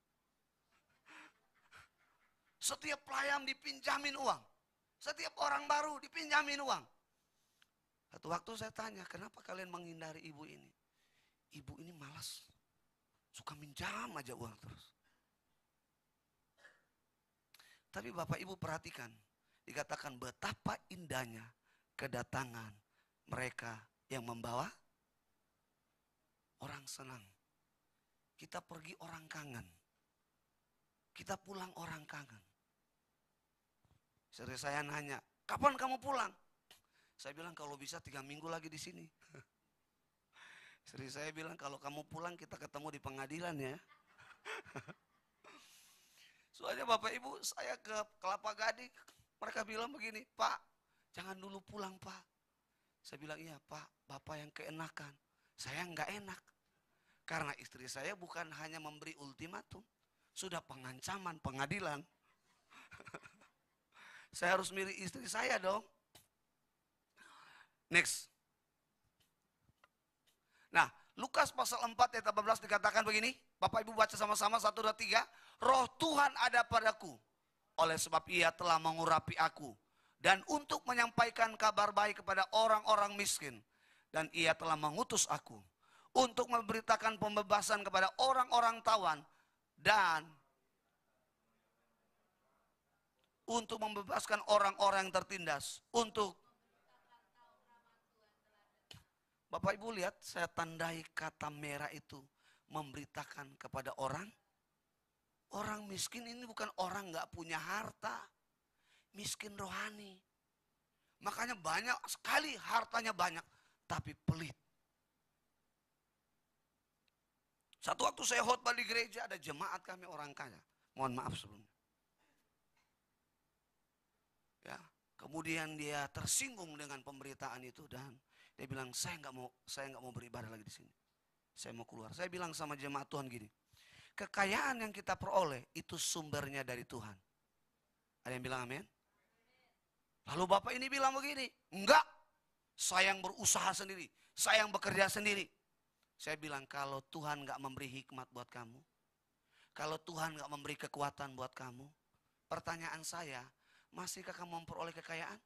Setiap pelayan dipinjamin uang. Setiap orang baru dipinjamin uang. Satu waktu saya tanya, kenapa kalian menghindari ibu ini? Ibu ini malas, suka minjam aja uang terus. Tapi Bapak Ibu perhatikan, dikatakan betapa indahnya kedatangan mereka yang membawa orang senang. Kita pergi orang kangen, kita pulang orang kangen. Istri saya nanya, kapan kamu pulang? Saya bilang kalau bisa 3 minggu lagi di sini. Istri saya bilang kalau kamu pulang kita ketemu di pengadilan ya. Soalnya Bapak Ibu saya ke Kelapa Gading. Mereka bilang begini, Pak jangan dulu pulang Pak. Saya bilang iya Pak, Bapak yang keenakan. Saya enggak enak. Karena istri saya bukan hanya memberi ultimatum. Sudah pengancaman pengadilan. Saya harus milih istri saya dong. Next. Nah, Lukas pasal 4 ayat 18 dikatakan begini. Bapak Ibu baca sama-sama 1, 2, 3. Roh Tuhan ada padaku. Oleh sebab ia telah mengurapi aku. Dan untuk menyampaikan kabar baik kepada orang-orang miskin. Dan ia telah mengutus aku. Untuk memberitakan pembebasan kepada orang-orang tawan. Dan untuk membebaskan orang-orang yang tertindas. Untuk Bapak Ibu lihat, saya tandai kata merah itu memberitakan kepada orang Orang miskin ini bukan orang nggak punya harta. Miskin rohani. Makanya banyak sekali hartanya banyak, tapi pelit. Satu waktu saya khotbah di gereja, ada jemaat kami orang kaya. Mohon maaf sebelumnya. Ya, kemudian dia tersinggung dengan pemberitaan itu dan dia bilang, saya nggak mau beribadah lagi di sini. Saya mau keluar. Saya bilang sama jemaat Tuhan gini, kekayaan yang kita peroleh itu sumbernya dari Tuhan. Ada yang bilang amin? Lalu Bapak ini bilang begini, enggak, saya yang berusaha sendiri, saya yang bekerja sendiri. Saya bilang, kalau Tuhan nggak memberi hikmat buat kamu, kalau Tuhan nggak memberi kekuatan buat kamu, pertanyaan saya, masihkah kamu memperoleh kekayaan?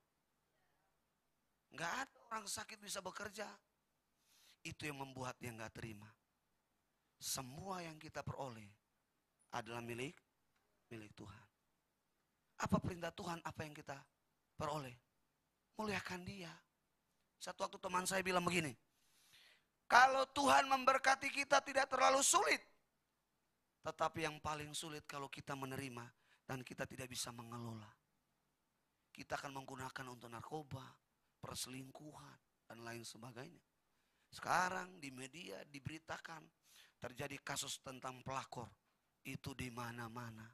Nggak ada orang sakit bisa bekerja. Itu yang membuat dia nggak terima. Semua yang kita peroleh adalah milik Tuhan. Apa perintah Tuhan, apa yang kita peroleh? Muliakan dia. Satu waktu teman saya bilang begini, kalau Tuhan memberkati kita tidak terlalu sulit. Tetapi yang paling sulit kalau kita menerima dan kita tidak bisa mengelola. Kita akan menggunakan untuk narkoba, perselingkuhan, dan lain sebagainya. Sekarang di media diberitakan terjadi kasus tentang pelakor. Itu di mana-mana.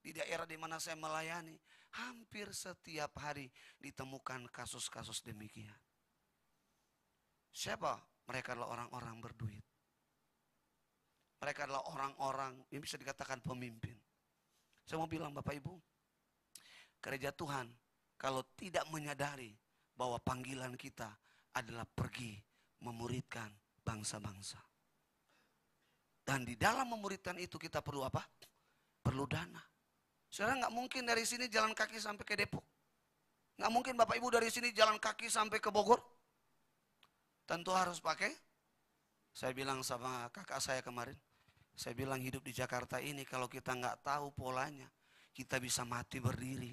Di daerah di mana saya melayani, hampir setiap hari ditemukan kasus-kasus demikian. Siapa? Mereka adalah orang-orang berduit. Mereka adalah orang-orang yang bisa dikatakan pemimpin. Saya mau bilang Bapak Ibu, gereja Tuhan kalau tidak menyadari bahwa panggilan kita adalah pergi memuridkan bangsa-bangsa. Dan di dalam memuridkan itu kita perlu apa? Perlu dana. Saudara nggak mungkin dari sini jalan kaki sampai ke Depok. Nggak mungkin Bapak Ibu dari sini jalan kaki sampai ke Bogor. Tentu harus pakai. Saya bilang sama kakak saya kemarin, saya bilang hidup di Jakarta ini kalau kita nggak tahu polanya, kita bisa mati berdiri.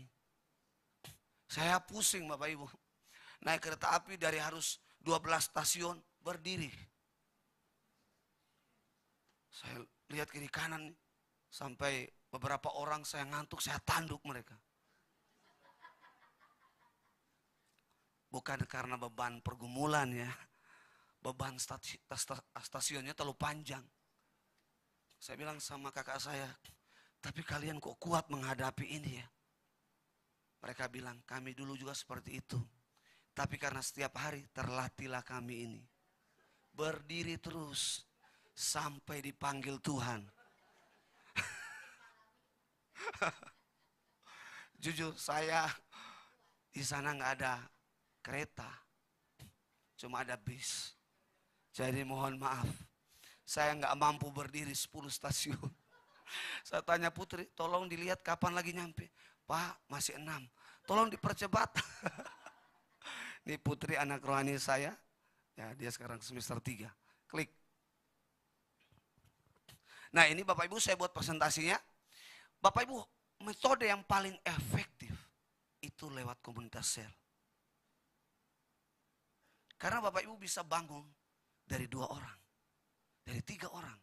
Saya pusing Bapak Ibu. Naik kereta api dari harus 12 stasiun berdiri. Saya lihat kiri kanan sampai beberapa orang saya ngantuk, saya tanduk mereka. Bukan karena beban pergumulan ya. Beban stasiunnya terlalu panjang. Saya bilang sama kakak saya, tapi kalian kok kuat menghadapi ini ya? Mereka bilang, kami dulu juga seperti itu. Tapi karena setiap hari terlatihlah kami ini. Berdiri terus sampai dipanggil Tuhan. Jujur saya di sana nggak ada kereta. Cuma ada bis. Jadi mohon maaf, saya nggak mampu berdiri 10 stasiun. Saya tanya Putri, tolong dilihat kapan lagi nyampe. Pak, masih 6. Tolong dipercepat. Ini Putri anak rohani saya. Ya, dia sekarang semester 3. Klik. Nah ini Bapak Ibu saya buat presentasinya. Bapak Ibu, metode yang paling efektif itu lewat komunitas sel. Karena Bapak Ibu bisa bangun dari 2 orang, dari 3 orang.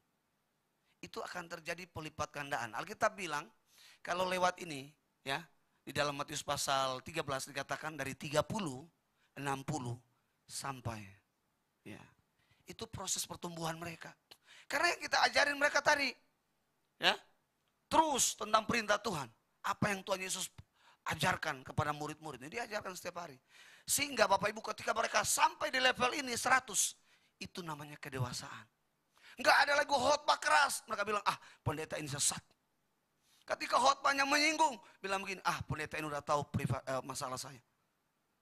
Itu akan terjadi pelipat gandaan. Alkitab bilang, kalau lewat ini, ya di dalam Matius pasal 13 dikatakan dari 30, 60, sampai. Ya, itu proses pertumbuhan mereka. Karena yang kita ajarin mereka tadi, ya terus tentang perintah Tuhan. Apa yang Tuhan Yesus ajarkan kepada murid-muridnya, diajarkan setiap hari. Sehingga Bapak Ibu ketika mereka sampai di level ini 100, itu namanya kedewasaan. Enggak ada lagi khotbah keras. Mereka bilang, pendeta ini sesat. Ketika khotbahnya menyinggung, bilang begini, pendeta ini udah tahu masalah saya.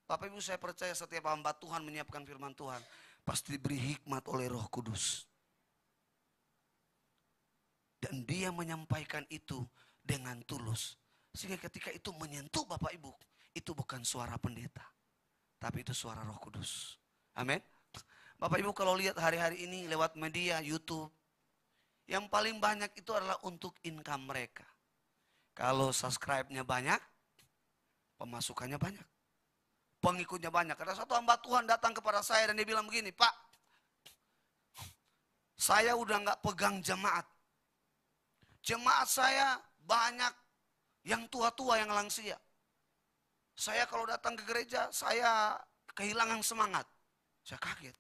Bapak Ibu saya percaya setiap hamba Tuhan menyiapkan firman Tuhan, pasti diberi hikmat oleh Roh Kudus. Dan dia menyampaikan itu dengan tulus. Sehingga ketika itu menyentuh Bapak Ibu, itu bukan suara pendeta, tapi itu suara Roh Kudus. Amin. Bapak Ibu kalau lihat hari-hari ini lewat media, YouTube, yang paling banyak itu adalah untuk income mereka. Kalau subscribe-nya banyak, pemasukannya banyak. Pengikutnya banyak. Ada satu hamba Tuhan datang kepada saya dan dia bilang begini, Pak, saya udah gak pegang jemaat. Jemaat saya banyak yang tua-tua, yang lansia. Saya kalau datang ke gereja, saya kehilangan semangat. Saya kaget.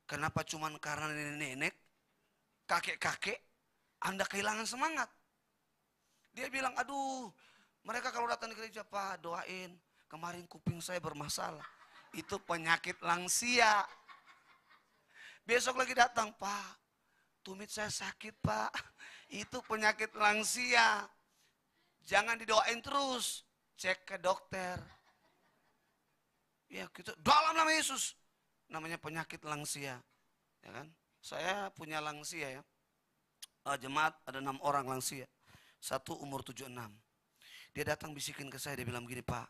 Kenapa cuman karena nenek-nenek, kakek-kakek, Anda kehilangan semangat? Dia bilang, aduh, mereka kalau datang ke gereja, Pak doain, kemarin kuping saya bermasalah. Itu penyakit lansia. Besok lagi datang, Pak, tumit saya sakit, Pak. Itu penyakit lansia. Jangan didoain terus, cek ke dokter. Ya gitu, dalam nama Yesus. Namanya penyakit lansia. Ya kan? Saya punya lansia ya. Jemaat ada 6 orang lansia. Satu umur 76. Dia datang bisikin ke saya, dia bilang gini, Pak,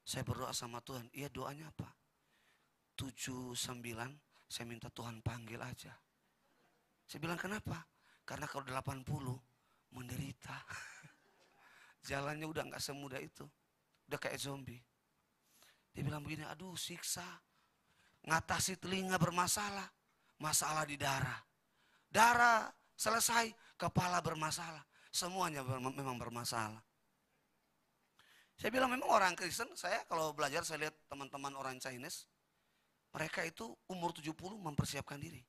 saya berdoa sama Tuhan. Iya, doanya apa? 79, saya minta Tuhan panggil aja. Saya bilang kenapa? Karena kalau 80 menderita. Jalannya udah nggak semudah itu. Udah kayak zombie. Dia bilang begini, aduh siksa. Ngatasi telinga bermasalah. Masalah di darah. Darah selesai, kepala bermasalah. Semuanya memang bermasalah. Saya bilang memang orang Kristen, saya kalau belajar saya lihat teman-teman orang Chinese. Mereka itu umur 70 mempersiapkan diri.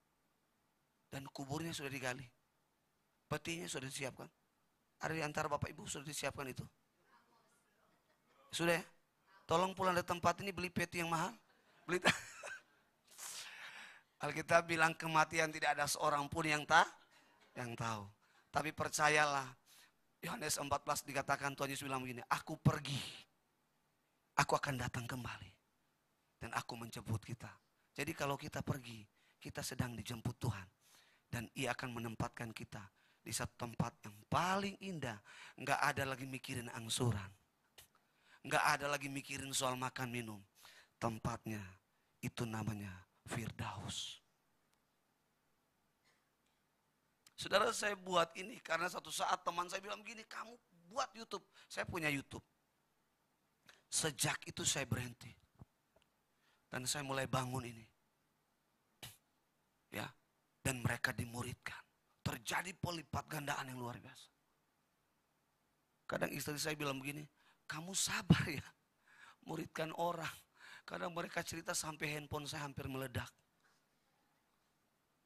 Dan kuburnya sudah digali. Petinya sudah disiapkan. Ada di antara Bapak Ibu sudah disiapkan itu? Sudah ya? Tolong pulang dari tempat ini beli peti yang mahal. Beli Alkitab bilang kematian tidak ada seorang pun yang tahu. Tapi percayalah, Yohanes 14 dikatakan Tuhan Yesus bilang begini, aku pergi, aku akan datang kembali. Dan aku menjemput kita. Jadi kalau kita pergi, kita sedang dijemput Tuhan. Dan Ia akan menempatkan kita di satu tempat yang paling indah. Nggak ada lagi mikirin angsuran. Nggak ada lagi mikirin soal makan minum. Tempatnya itu namanya Firdaus. Saudara, saya buat ini karena satu saat teman saya bilang begini, kamu buat YouTube. Saya punya YouTube. Sejak itu saya berhenti. Dan saya mulai bangun ini. Ya, dan mereka dimuridkan. Terjadi pelipat gandaan yang luar biasa. Kadang istri saya bilang begini, kamu sabar ya, muridkan orang. Kadang mereka cerita sampai handphone saya hampir meledak.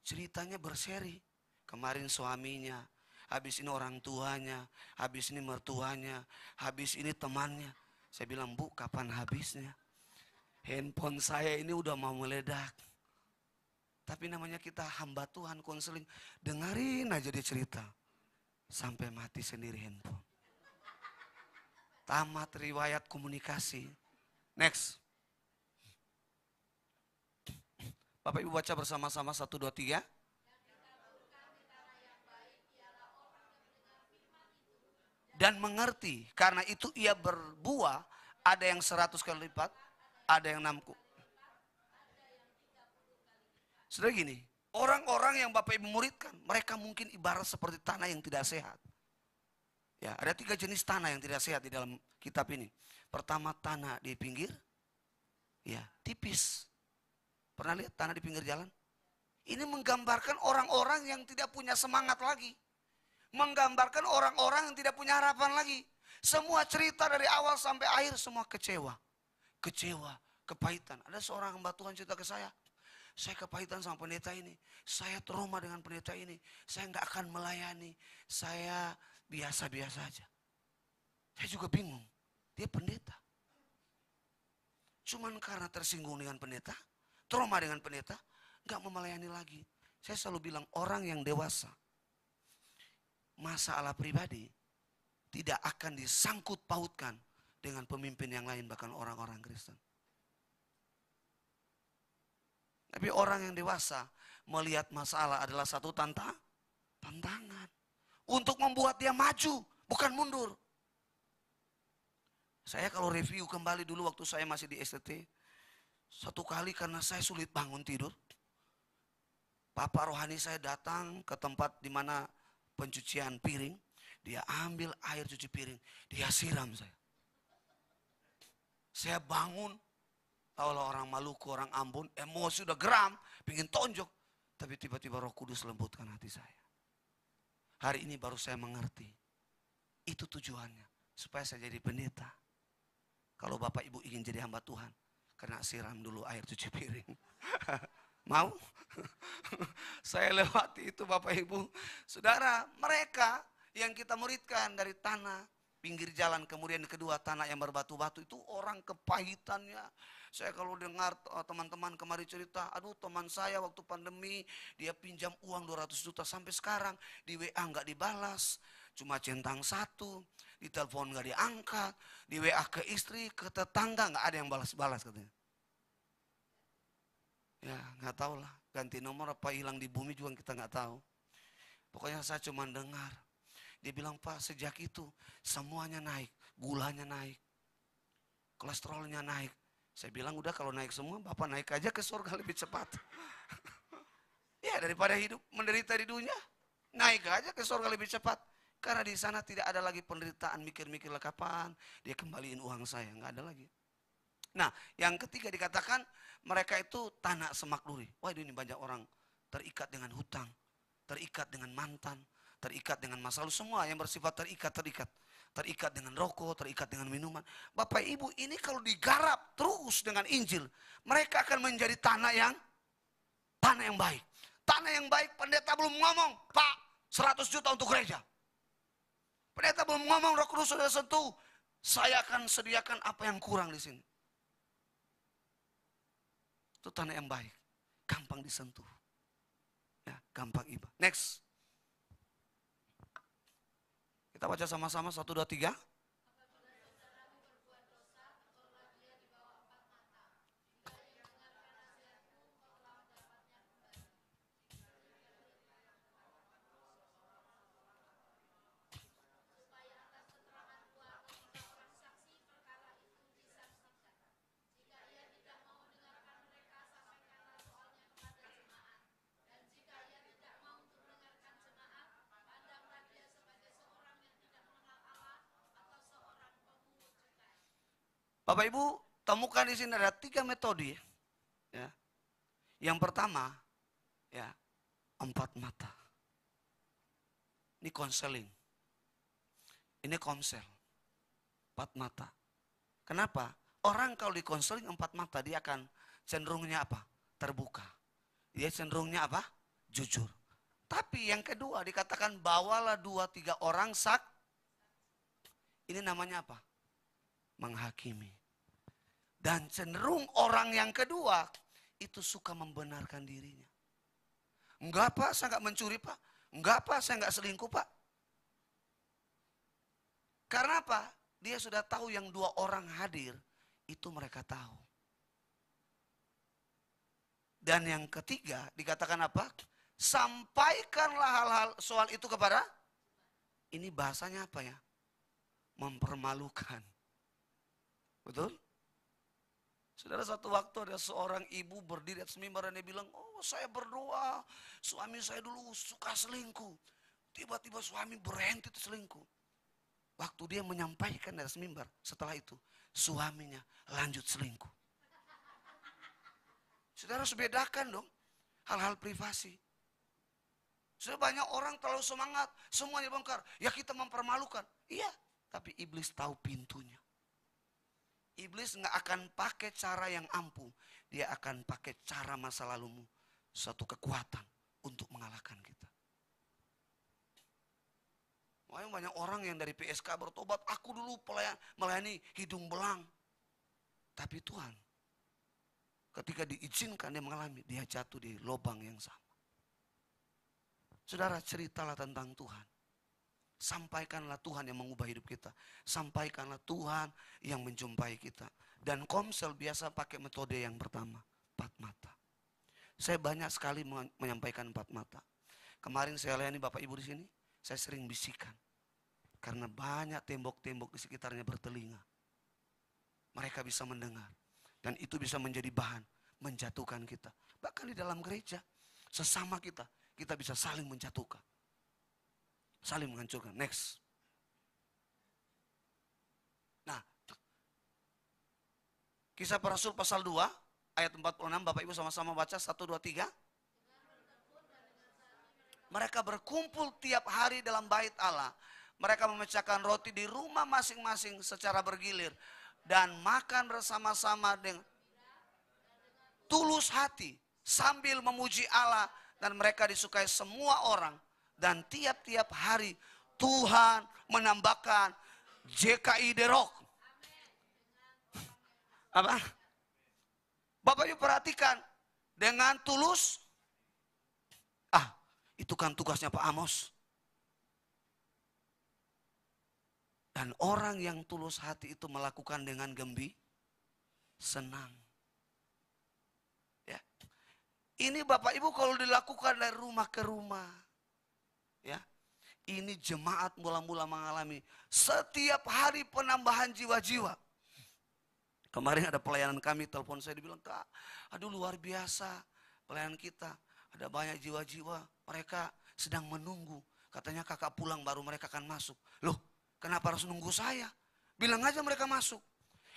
Ceritanya berseri. Kemarin suaminya, habis ini orang tuanya, habis ini mertuanya, habis ini temannya. Saya bilang, Bu, kapan habisnya? Handphone saya ini udah mau meledak. Tapi namanya kita hamba Tuhan, konseling. Dengerin aja dia cerita. Sampai mati sendiri handphone. Tamat riwayat komunikasi. Next. Bapak Ibu baca bersama-sama 1, 2, 3. Dan mengerti, karena itu ia berbuah, ada yang 100 kali lipat, ada yang 6. Sudah gini, orang-orang yang Bapak Ibu muridkan, mereka mungkin ibarat seperti tanah yang tidak sehat. Ya, ada 3 jenis tanah yang tidak sehat di dalam kitab ini. Pertama, tanah di pinggir, ya tipis. Pernah lihat tanah di pinggir jalan? Ini menggambarkan orang-orang yang tidak punya semangat lagi. Menggambarkan orang-orang yang tidak punya harapan lagi. Semua cerita dari awal sampai akhir semua kecewa. Kecewa, kepahitan. Ada seorang hamba Tuhan cerita ke saya kepahitan sama pendeta ini. Saya trauma dengan pendeta ini. Saya nggak akan melayani. Saya biasa-biasa aja. Saya juga bingung. Dia pendeta. Cuman karena tersinggung dengan pendeta, trauma dengan pendeta, nggak mau melayani lagi. Saya selalu bilang orang yang dewasa, masalah pribadi tidak akan disangkut pautkan dengan pemimpin yang lain, bahkan orang-orang Kristen. Tapi orang yang dewasa melihat masalah adalah satu tantangan. Untuk membuat dia maju, bukan mundur. Saya kalau review kembali dulu waktu saya masih di STT. Satu kali karena saya sulit bangun tidur. Bapak rohani saya datang ke tempat di mana pencucian piring. Dia ambil air cuci piring. Dia siram saya. Saya bangun. Tahulah orang Maluku, orang Ambon, emosi udah geram, pingin tonjok. Tapi tiba-tiba Roh Kudus lembutkan hati saya. Hari ini baru saya mengerti. Itu tujuannya. Supaya saya jadi pendeta. Kalau Bapak Ibu ingin jadi hamba Tuhan, kena siram dulu air cuci piring. Mau? Saya lewati itu Bapak Ibu. Saudara, mereka yang kita muridkan dari tanah pinggir jalan, kemudian kedua tanah yang berbatu-batu, itu orang kepahitannya. Saya kalau dengar teman-teman kemarin cerita, aduh teman saya waktu pandemi dia pinjam uang 200 juta sampai sekarang di WA nggak dibalas, cuma centang satu, di telepon nggak diangkat, di WA ke istri, ke tetangga nggak ada yang balas-balas katanya. Ya nggak tahu lah, ganti nomor apa hilang di bumi juga kita nggak tahu. Pokoknya saya cuma dengar. Dia bilang, Pak, sejak itu semuanya naik, gulanya naik, kolesterolnya naik. Saya bilang, udah kalau naik semua, Bapak naik aja ke surga lebih cepat. Ya daripada hidup menderita di dunia, naik aja ke surga lebih cepat. Karena di sana tidak ada lagi penderitaan, mikir-mikir kapan dia kembaliin uang saya, nggak ada lagi. Nah, yang ketiga dikatakan mereka itu tanah semak duri. Wah, ini banyak orang terikat dengan hutang, terikat dengan mantan, terikat dengan masa lalu, semua yang bersifat terikat dengan rokok, terikat dengan minuman. Bapak Ibu, ini kalau digarap terus dengan Injil, mereka akan menjadi tanah yang baik. Tanah yang baik, pendeta belum ngomong, Pak, 100 juta untuk gereja. Pendeta belum ngomong, Roh Kudus sudah sentuh, saya akan sediakan apa yang kurang di sini. Itu tanah yang baik, gampang disentuh. Ya, gampang iba. Next. Kita baca sama-sama 1, 2, 3. Bapak Ibu, temukan di sini ada 3 metode. Ya. Yang pertama, ya, 4 mata. Ini konseling. Ini komsel. 4 mata. Kenapa? Orang kalau di konseling 4 mata, dia akan cenderungnya apa? Terbuka. Dia cenderungnya apa? Jujur. Tapi yang kedua dikatakan bawalah 2-3 orang ini namanya apa? Menghakimi. Dan cenderung orang yang kedua itu suka membenarkan dirinya. Enggak Pak, saya enggak mencuri Pak. Enggak Pak, saya enggak selingkuh Pak. Karena apa? Dia sudah tahu yang 2 orang hadir, itu mereka tahu. Dan yang ketiga dikatakan apa? Sampaikanlah hal-hal soal itu kepada, ini bahasanya apa ya? Mempermalukan. Betul? Saudara, satu waktu ada seorang ibu berdiri atas mimbar dan dia bilang, oh saya berdoa, suami saya dulu suka selingkuh. Tiba-tiba suami berhenti selingkuh. Waktu dia menyampaikan dari atas mimbar, setelah itu suaminya lanjut selingkuh. Saudara, harus bedakan dong hal-hal privasi. Sudah banyak orang terlalu semangat, semuanya bongkar. Ya kita mempermalukan. Iya, tapi iblis tahu pintunya. Iblis nggak akan pakai cara yang ampuh. Dia akan pakai cara masa lalumu. Suatu kekuatan untuk mengalahkan kita. Makanya banyak orang yang dari PSK bertobat. Aku dulu melayani hidung belang. Tapi Tuhan, ketika diizinkan dia mengalami, dia jatuh di lubang yang sama. Saudara, ceritalah tentang Tuhan. Sampaikanlah Tuhan yang mengubah hidup kita. Sampaikanlah Tuhan yang menjumpai kita. Dan komsel biasa pakai metode yang pertama, 4 mata. Saya banyak sekali menyampaikan 4 mata. Kemarin saya layani Bapak Ibu di sini, saya sering bisikan. Karena banyak tembok-tembok di sekitarnya bertelinga. Mereka bisa mendengar. Dan itu bisa menjadi bahan menjatuhkan kita. Bahkan di dalam gereja, sesama kita bisa saling menjatuhkan. Saling menghancurkan. Next. Nah, Kisah Para Rasul pasal 2 ayat 46, Bapak Ibu sama-sama baca 1, 2, 3. Mereka berkumpul tiap hari dalam bait Allah. Mereka memecahkan roti di rumah masing-masing secara bergilir. Dan makan bersama-sama dengan tulus hati. Sambil memuji Allah. Dan mereka disukai semua orang. Dan tiap-tiap hari Tuhan menambahkan JKI The Rock. Apa? Bapak Ibu perhatikan. Dengan tulus. Itu kan tugasnya Pak Amos. Dan orang yang tulus hati itu melakukan dengan senang. Ya. Ini Bapak Ibu kalau dilakukan dari rumah ke rumah. Ya. Ini jemaat mula-mula mengalami setiap hari penambahan jiwa-jiwa. Kemarin ada pelayanan kami, telepon saya dibilang, Kak, aduh luar biasa pelayanan kita. Ada banyak jiwa-jiwa, mereka sedang menunggu. Katanya kakak pulang baru mereka akan masuk. Loh, kenapa harus nunggu saya? Bilang aja mereka masuk.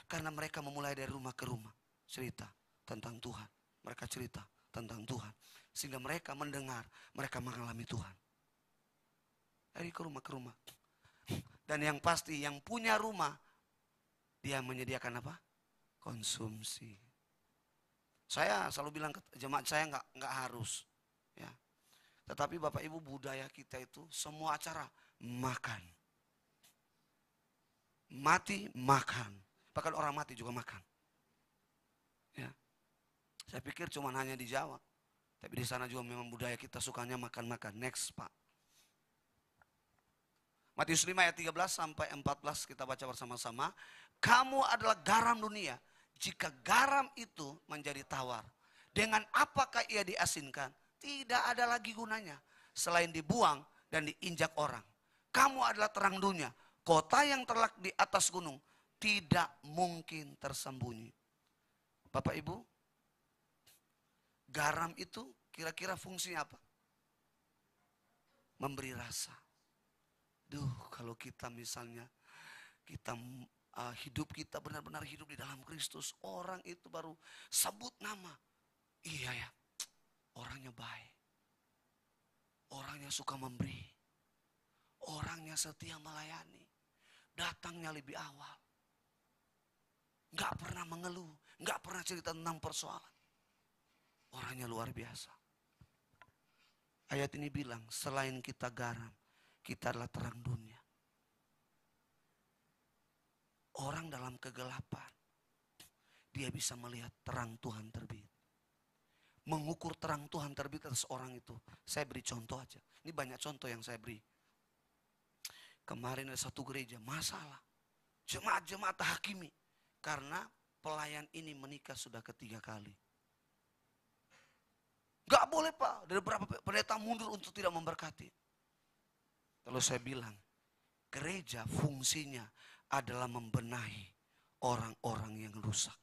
Karena mereka memulai dari rumah ke rumah. Cerita tentang Tuhan. Mereka cerita tentang Tuhan. Sehingga mereka mendengar, mereka mengalami Tuhan. Dari ke rumah ke rumah. Dan yang pasti, yang punya rumah, dia menyediakan apa? Konsumsi. Saya selalu bilang ke jemaat saya nggak harus, ya. Tetapi Bapak Ibu budaya kita itu semua acara makan, mati makan, bahkan orang mati juga makan. Ya, saya pikir cuma hanya di Jawa, tapi di sana juga memang budaya kita sukanya makan-makan. Next Pak. Matius 5 ayat 13 sampai 14 kita baca bersama-sama. Kamu adalah garam dunia. Jika garam itu menjadi tawar, dengan apakah ia diasinkan? Tidak ada lagi gunanya selain dibuang dan diinjak orang. Kamu adalah terang dunia. Kota yang terletak di atas gunung tidak mungkin tersembunyi. Bapak Ibu, garam itu kira-kira fungsinya apa? Memberi rasa. Kalau kita misalnya hidup kita benar-benar hidup di dalam Kristus, orang itu baru sebut nama. Iya ya, orangnya baik. Orangnya suka memberi. Orangnya setia melayani. Datangnya lebih awal. Gak pernah mengeluh. Gak pernah cerita tentang persoalan. Orangnya luar biasa. Ayat ini bilang, selain kita garam, kita adalah terang dunia. Orang dalam kegelapan, dia bisa melihat terang Tuhan terbit. Mengukur terang Tuhan terbit atas orang itu. Saya beri contoh aja. Ini banyak contoh yang saya beri. Kemarin ada satu gereja, masalah. Jemaat-jemaat hakimi. Karena pelayan ini menikah sudah ketiga kali. Gak boleh Pak, dari beberapa pendeta mundur untuk tidak memberkati. Lalu saya bilang, gereja fungsinya adalah membenahi orang-orang yang rusak.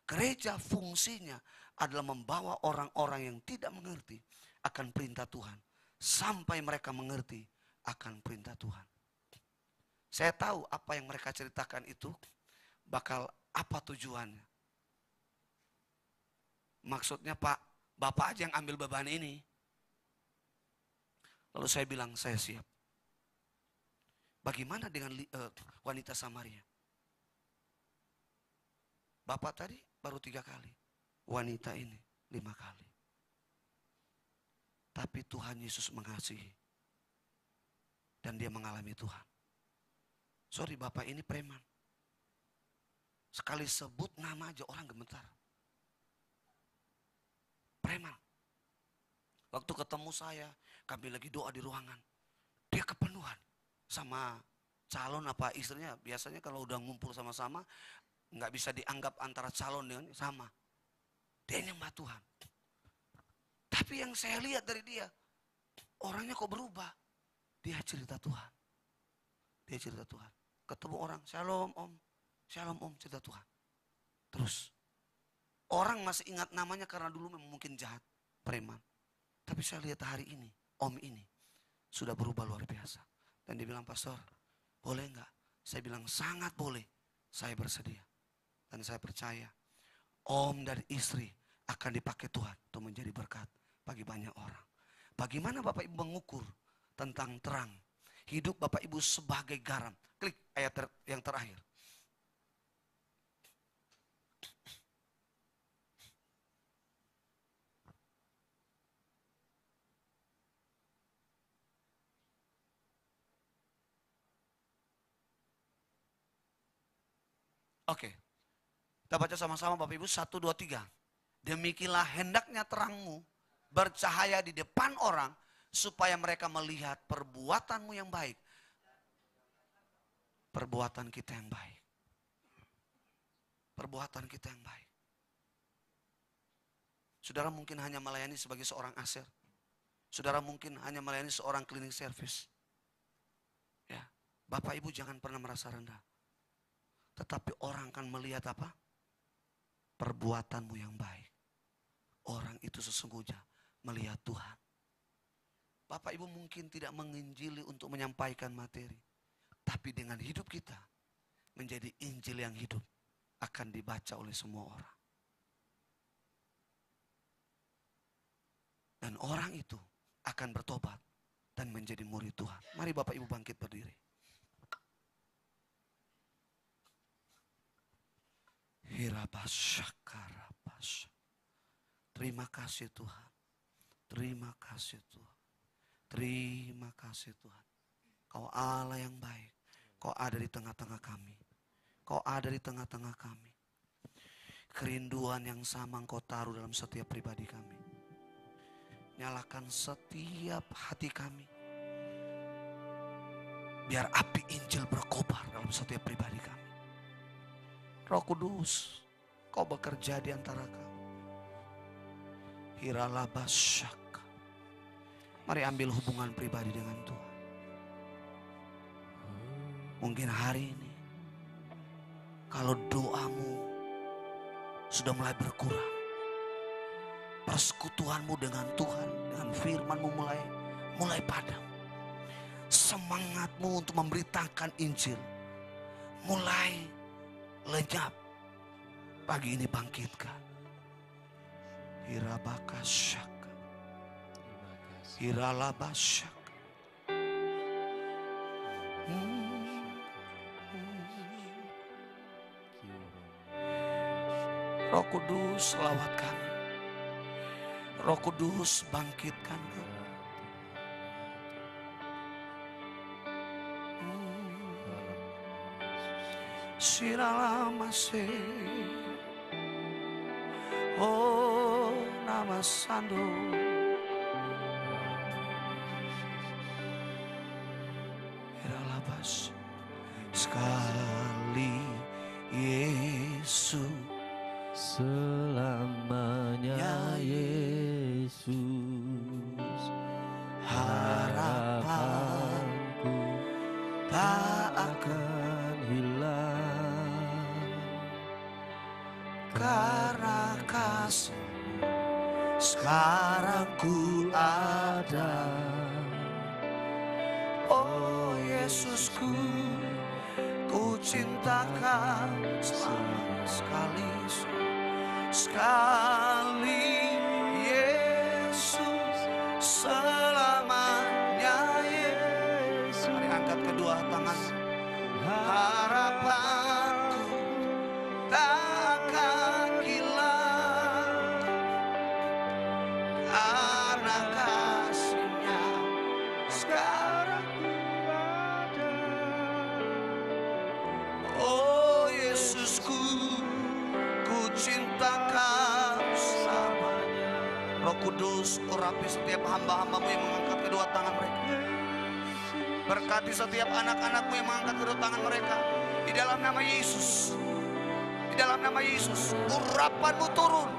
Gereja fungsinya adalah membawa orang-orang yang tidak mengerti akan perintah Tuhan. Sampai mereka mengerti akan perintah Tuhan. Saya tahu apa yang mereka ceritakan itu bakal apa tujuannya. Maksudnya Pak, Bapak aja yang ambil beban ini. Lalu saya bilang, saya siap. Bagaimana dengan wanita Samaria? Bapak tadi baru 3 kali. Wanita ini 5 kali. Tapi Tuhan Yesus mengasihi. Dan dia mengalami Tuhan. Sorry Bapak ini preman. Sekali sebut nama aja orang gemetar. Preman. Waktu ketemu saya, kami lagi doa di ruangan. Dia kepenuhan sama calon apa istrinya. Biasanya kalau udah ngumpul sama-sama, nggak bisa dianggap antara calon dengan sama. Dia nyembah Tuhan. Tapi yang saya lihat dari dia, orangnya kok berubah. Dia cerita Tuhan. Dia cerita Tuhan. Ketemu orang, shalom om, cerita Tuhan. Terus, orang masih ingat namanya karena dulu mungkin jahat, preman. Tapi saya lihat hari ini, om ini sudah berubah luar biasa. Dan dia bilang, pastor, boleh enggak? Saya bilang, sangat boleh. Saya bersedia. Dan saya percaya, om dan istri akan dipakai Tuhan untuk menjadi berkat bagi banyak orang. Bagaimana Bapak Ibu mengukur tentang terang? Hidup Bapak Ibu sebagai garam. Klik ayat yang terakhir. Oke. Kita baca sama-sama Bapak Ibu, 1, 2, 3. Demikianlah hendaknya terangmu bercahaya di depan orang, supaya mereka melihat perbuatanmu yang baik. Perbuatan kita yang baik. Perbuatan kita yang baik. Saudara mungkin hanya melayani sebagai seorang asir. Saudara mungkin hanya melayani seorang cleaning service. Ya, Bapak Ibu jangan pernah merasa rendah. Tetapi orang akan melihat apa? Perbuatanmu yang baik. Orang itu sesungguhnya melihat Tuhan. Bapak Ibu mungkin tidak menginjili untuk menyampaikan materi. Tapi dengan hidup kita menjadi Injil yang hidup akan dibaca oleh semua orang. Dan orang itu akan bertobat dan menjadi murid Tuhan. Mari Bapak Ibu bangkit berdiri. Terima kasih Tuhan. Terima kasih Tuhan. Terima kasih Tuhan. Kau Allah yang baik. Kau ada di tengah-tengah kami. Kau ada di tengah-tengah kami. Kerinduan yang sama Engkau taruh dalam setiap pribadi kami. Nyalakan setiap hati kami. Biar api Injil berkobar dalam setiap pribadi kami. Roh Kudus, Kau bekerja di antara kami. Hiralabasyak. Mari ambil hubungan pribadi dengan Tuhan. Mungkin hari ini, kalau doamu sudah mulai berkurang, persekutuanmu dengan Tuhan, dengan firman-Mu mulai padam. Semangatmu untuk memberitakan Injil mulai lenyap. Pagi ini bangkitkan. Hirabakasyak. Hiralabasyak. Roh Kudus lawat kami. Roh Kudus bangkitkan kami. Siralamase. Oh nama Sando. Hiralabas. Sekali Yesus. Selamanya Yesus, harapanku tak akan hilang, karena kasih sekarang ku ada. Oh Yesusku, ku cintakan selama sekali Yesus, selamanya Yesus. Mari angkat kedua tangan. Harapanku tak akan hilang, karena kasih-Nya sekarang ku ada. Oh Yesusku, ku cintakan selamanya. Roh Kudus, urapi setiap hamba-hamba-Mu yang mengangkat kedua tangan mereka. Berkati setiap anak-anak-Mu yang mengangkat kedua tangan mereka. Di dalam nama Yesus. Di dalam nama Yesus. Urapan-Mu turun.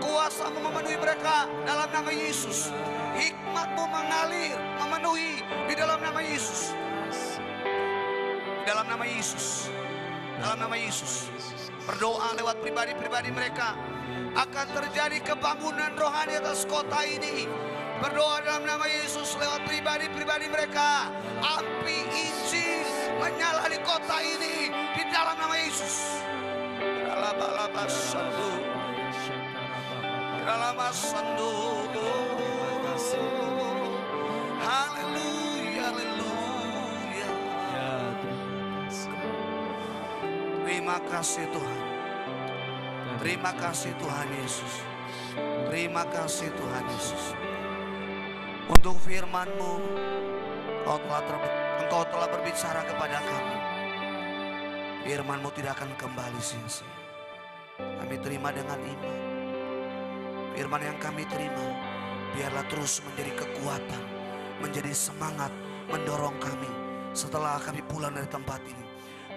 Kuasa-Mu memenuhi mereka. Dalam nama Yesus. Hikmat-Mu mengalir, memenuhi. Di dalam nama Yesus. Di dalam nama Yesus. Dalam nama Yesus. Berdoa lewat pribadi-pribadi mereka. Akan terjadi kebangunan rohani atas kota ini. Berdoa dalam nama Yesus lewat pribadi-pribadi mereka. Api Injil menyala di kota ini. Di dalam nama Yesus. Dalam kasih. Haleluya, haleluya. Ya, terima kasih. Terima kasih Tuhan. Terima kasih Tuhan Yesus. Terima kasih Tuhan Yesus. Untuk firman-Mu, Engkau telah berbicara kepada kami. Firman-Mu tidak akan kembali sia-sia. Kami terima dengan iman. Firman yang kami terima, biarlah terus menjadi kekuatan, menjadi semangat, mendorong kami. Setelah kami pulang dari tempat ini,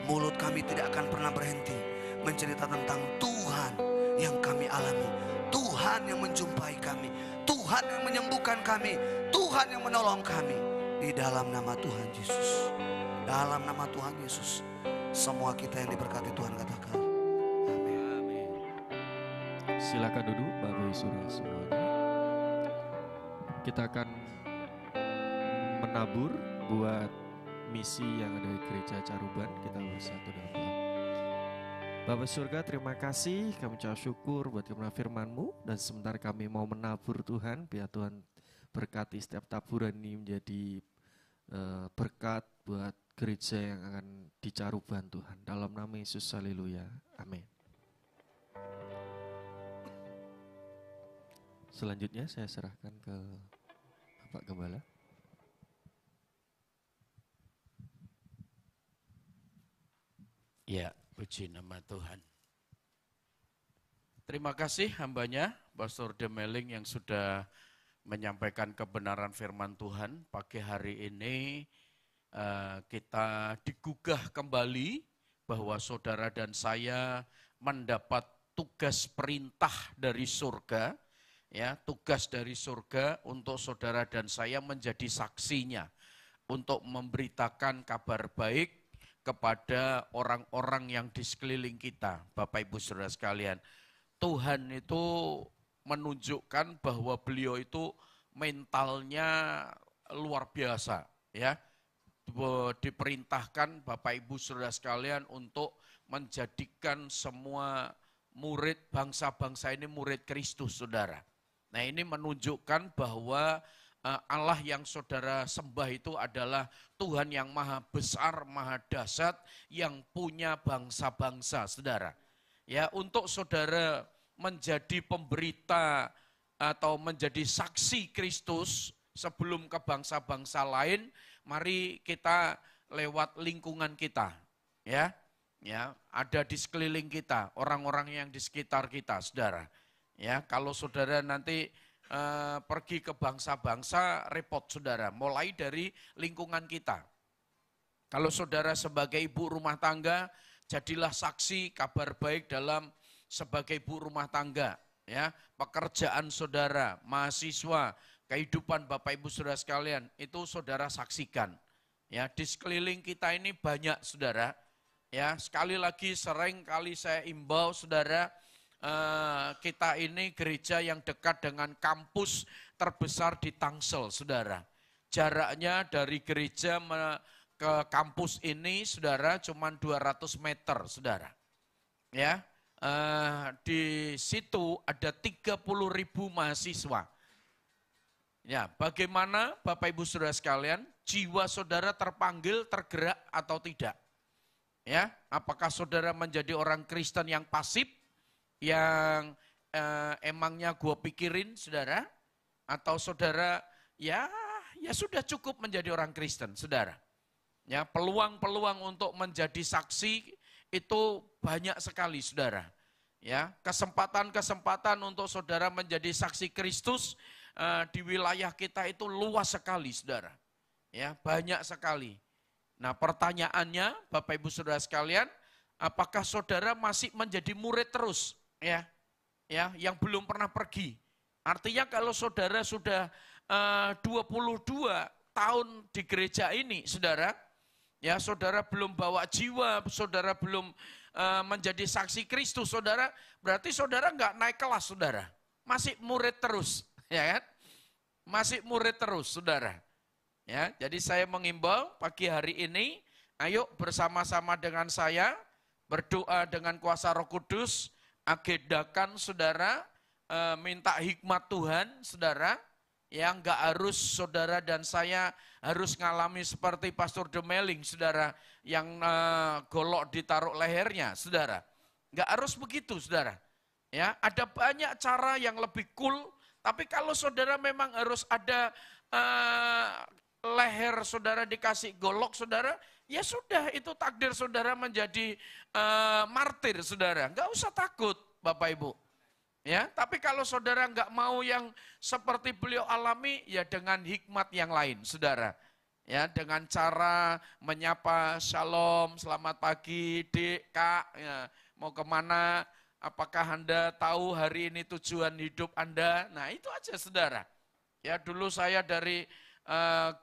mulut kami tidak akan pernah berhenti mencerita tentang Tuhan yang kami alami, Tuhan yang menjumpai kami, Tuhan yang menyembuhkan kami, Tuhan yang menolong kami. Di dalam nama Tuhan Yesus, dalam nama Tuhan Yesus, semua kita yang diberkati Tuhan katakan amin. Silakan duduk Bapak Ibu Saudara semuanya. Kita akan menabur buat misi yang ada di Gereja Caruban. Kita bersatu dalam doa. Bapa surga, terima kasih, kami ucap syukur buat kebenaran firman-Mu, dan sebentar kami mau menabur Tuhan, biar Tuhan berkati setiap taburan ini menjadi berkat buat gereja yang akan di Caruban Tuhan. Dalam nama Yesus, haleluya, amin. Selanjutnya saya serahkan ke Bapak Gembala. Ya, puji nama Tuhan. Terima kasih hambanya, Pastor Demeling yang sudah menyampaikan kebenaran firman Tuhan. Pagi hari ini kita digugah kembali bahwa saudara dan saya mendapat tugas perintah dari surga. Ya, tugas dari surga untuk saudara dan saya menjadi saksinya. Untuk memberitakan kabar baik kepada orang-orang yang di sekeliling kita. Bapak Ibu Saudara sekalian, Tuhan itu menunjukkan bahwa beliau itu mentalnya luar biasa, ya. Diperintahkan Bapak Ibu Saudara sekalian untuk menjadikan semua murid bangsa-bangsa ini murid Kristus, Saudara. Nah, ini menunjukkan bahwa Allah yang saudara sembah itu adalah Tuhan yang maha besar, maha dahsyat, yang punya bangsa-bangsa, saudara. Ya, untuk saudara menjadi pemberita atau menjadi saksi Kristus sebelum ke bangsa-bangsa lain, mari kita lewat lingkungan kita, ya, ada di sekeliling kita, orang-orang yang di sekitar kita, saudara. Ya, kalau saudara nanti pergi ke bangsa-bangsa, repot saudara, mulai dari lingkungan kita. Kalau saudara sebagai ibu rumah tangga, jadilah saksi kabar baik dalam sebagai ibu rumah tangga. Ya, pekerjaan saudara, mahasiswa, kehidupan Bapak Ibu Saudara sekalian, itu saudara saksikan. Ya, di sekeliling kita ini banyak saudara. Ya, sekali lagi sering kali saya imbau saudara, kita ini gereja yang dekat dengan kampus terbesar di Tangsel, saudara. Jaraknya dari gereja ke kampus ini, saudara, cuma 200 meter, saudara. Ya, di situ ada 30.000 mahasiswa. Ya, bagaimana Bapak Ibu Saudara sekalian, jiwa saudara terpanggil, tergerak atau tidak? Ya, apakah saudara menjadi orang Kristen yang pasif? Yang emangnya gue pikirin, saudara, atau saudara ya sudah cukup menjadi orang Kristen, saudara. Ya, peluang-peluang untuk menjadi saksi itu banyak sekali, saudara. Ya, kesempatan-kesempatan untuk saudara menjadi saksi Kristus di wilayah kita itu luas sekali, saudara. Ya, banyak sekali. Nah, pertanyaannya, Bapak Ibu Saudara sekalian, apakah saudara masih menjadi murid terus? Ya, yang belum pernah pergi. Artinya kalau saudara sudah 22 tahun di gereja ini, saudara, ya saudara belum bawa jiwa, saudara belum menjadi saksi Kristus, saudara, berarti saudara nggak naik kelas, saudara. Masih murid terus, ya kan? Masih murid terus, saudara. Ya, jadi saya mengimbau pagi hari ini, ayo bersama-sama dengan saya berdoa dengan kuasa Roh Kudus. Agendakan saudara, minta hikmat Tuhan, saudara, Ya, enggak harus saudara dan saya harus ngalami seperti Pastor Demeling, saudara, yang golok ditaruh lehernya, saudara. Enggak harus begitu, saudara. Ya, ada banyak cara yang lebih cool, tapi kalau saudara memang harus ada leher saudara dikasih golok, saudara, ya sudah, itu takdir saudara menjadi martir, saudara. Enggak usah takut, Bapak Ibu. Ya, tapi kalau saudara nggak mau yang seperti beliau alami, ya dengan hikmat yang lain, saudara. Ya, dengan cara menyapa, shalom, selamat pagi, Dek, Kak, ya, mau kemana? Apakah Anda tahu hari ini tujuan hidup Anda? Nah, itu aja, saudara. Ya, dulu saya dari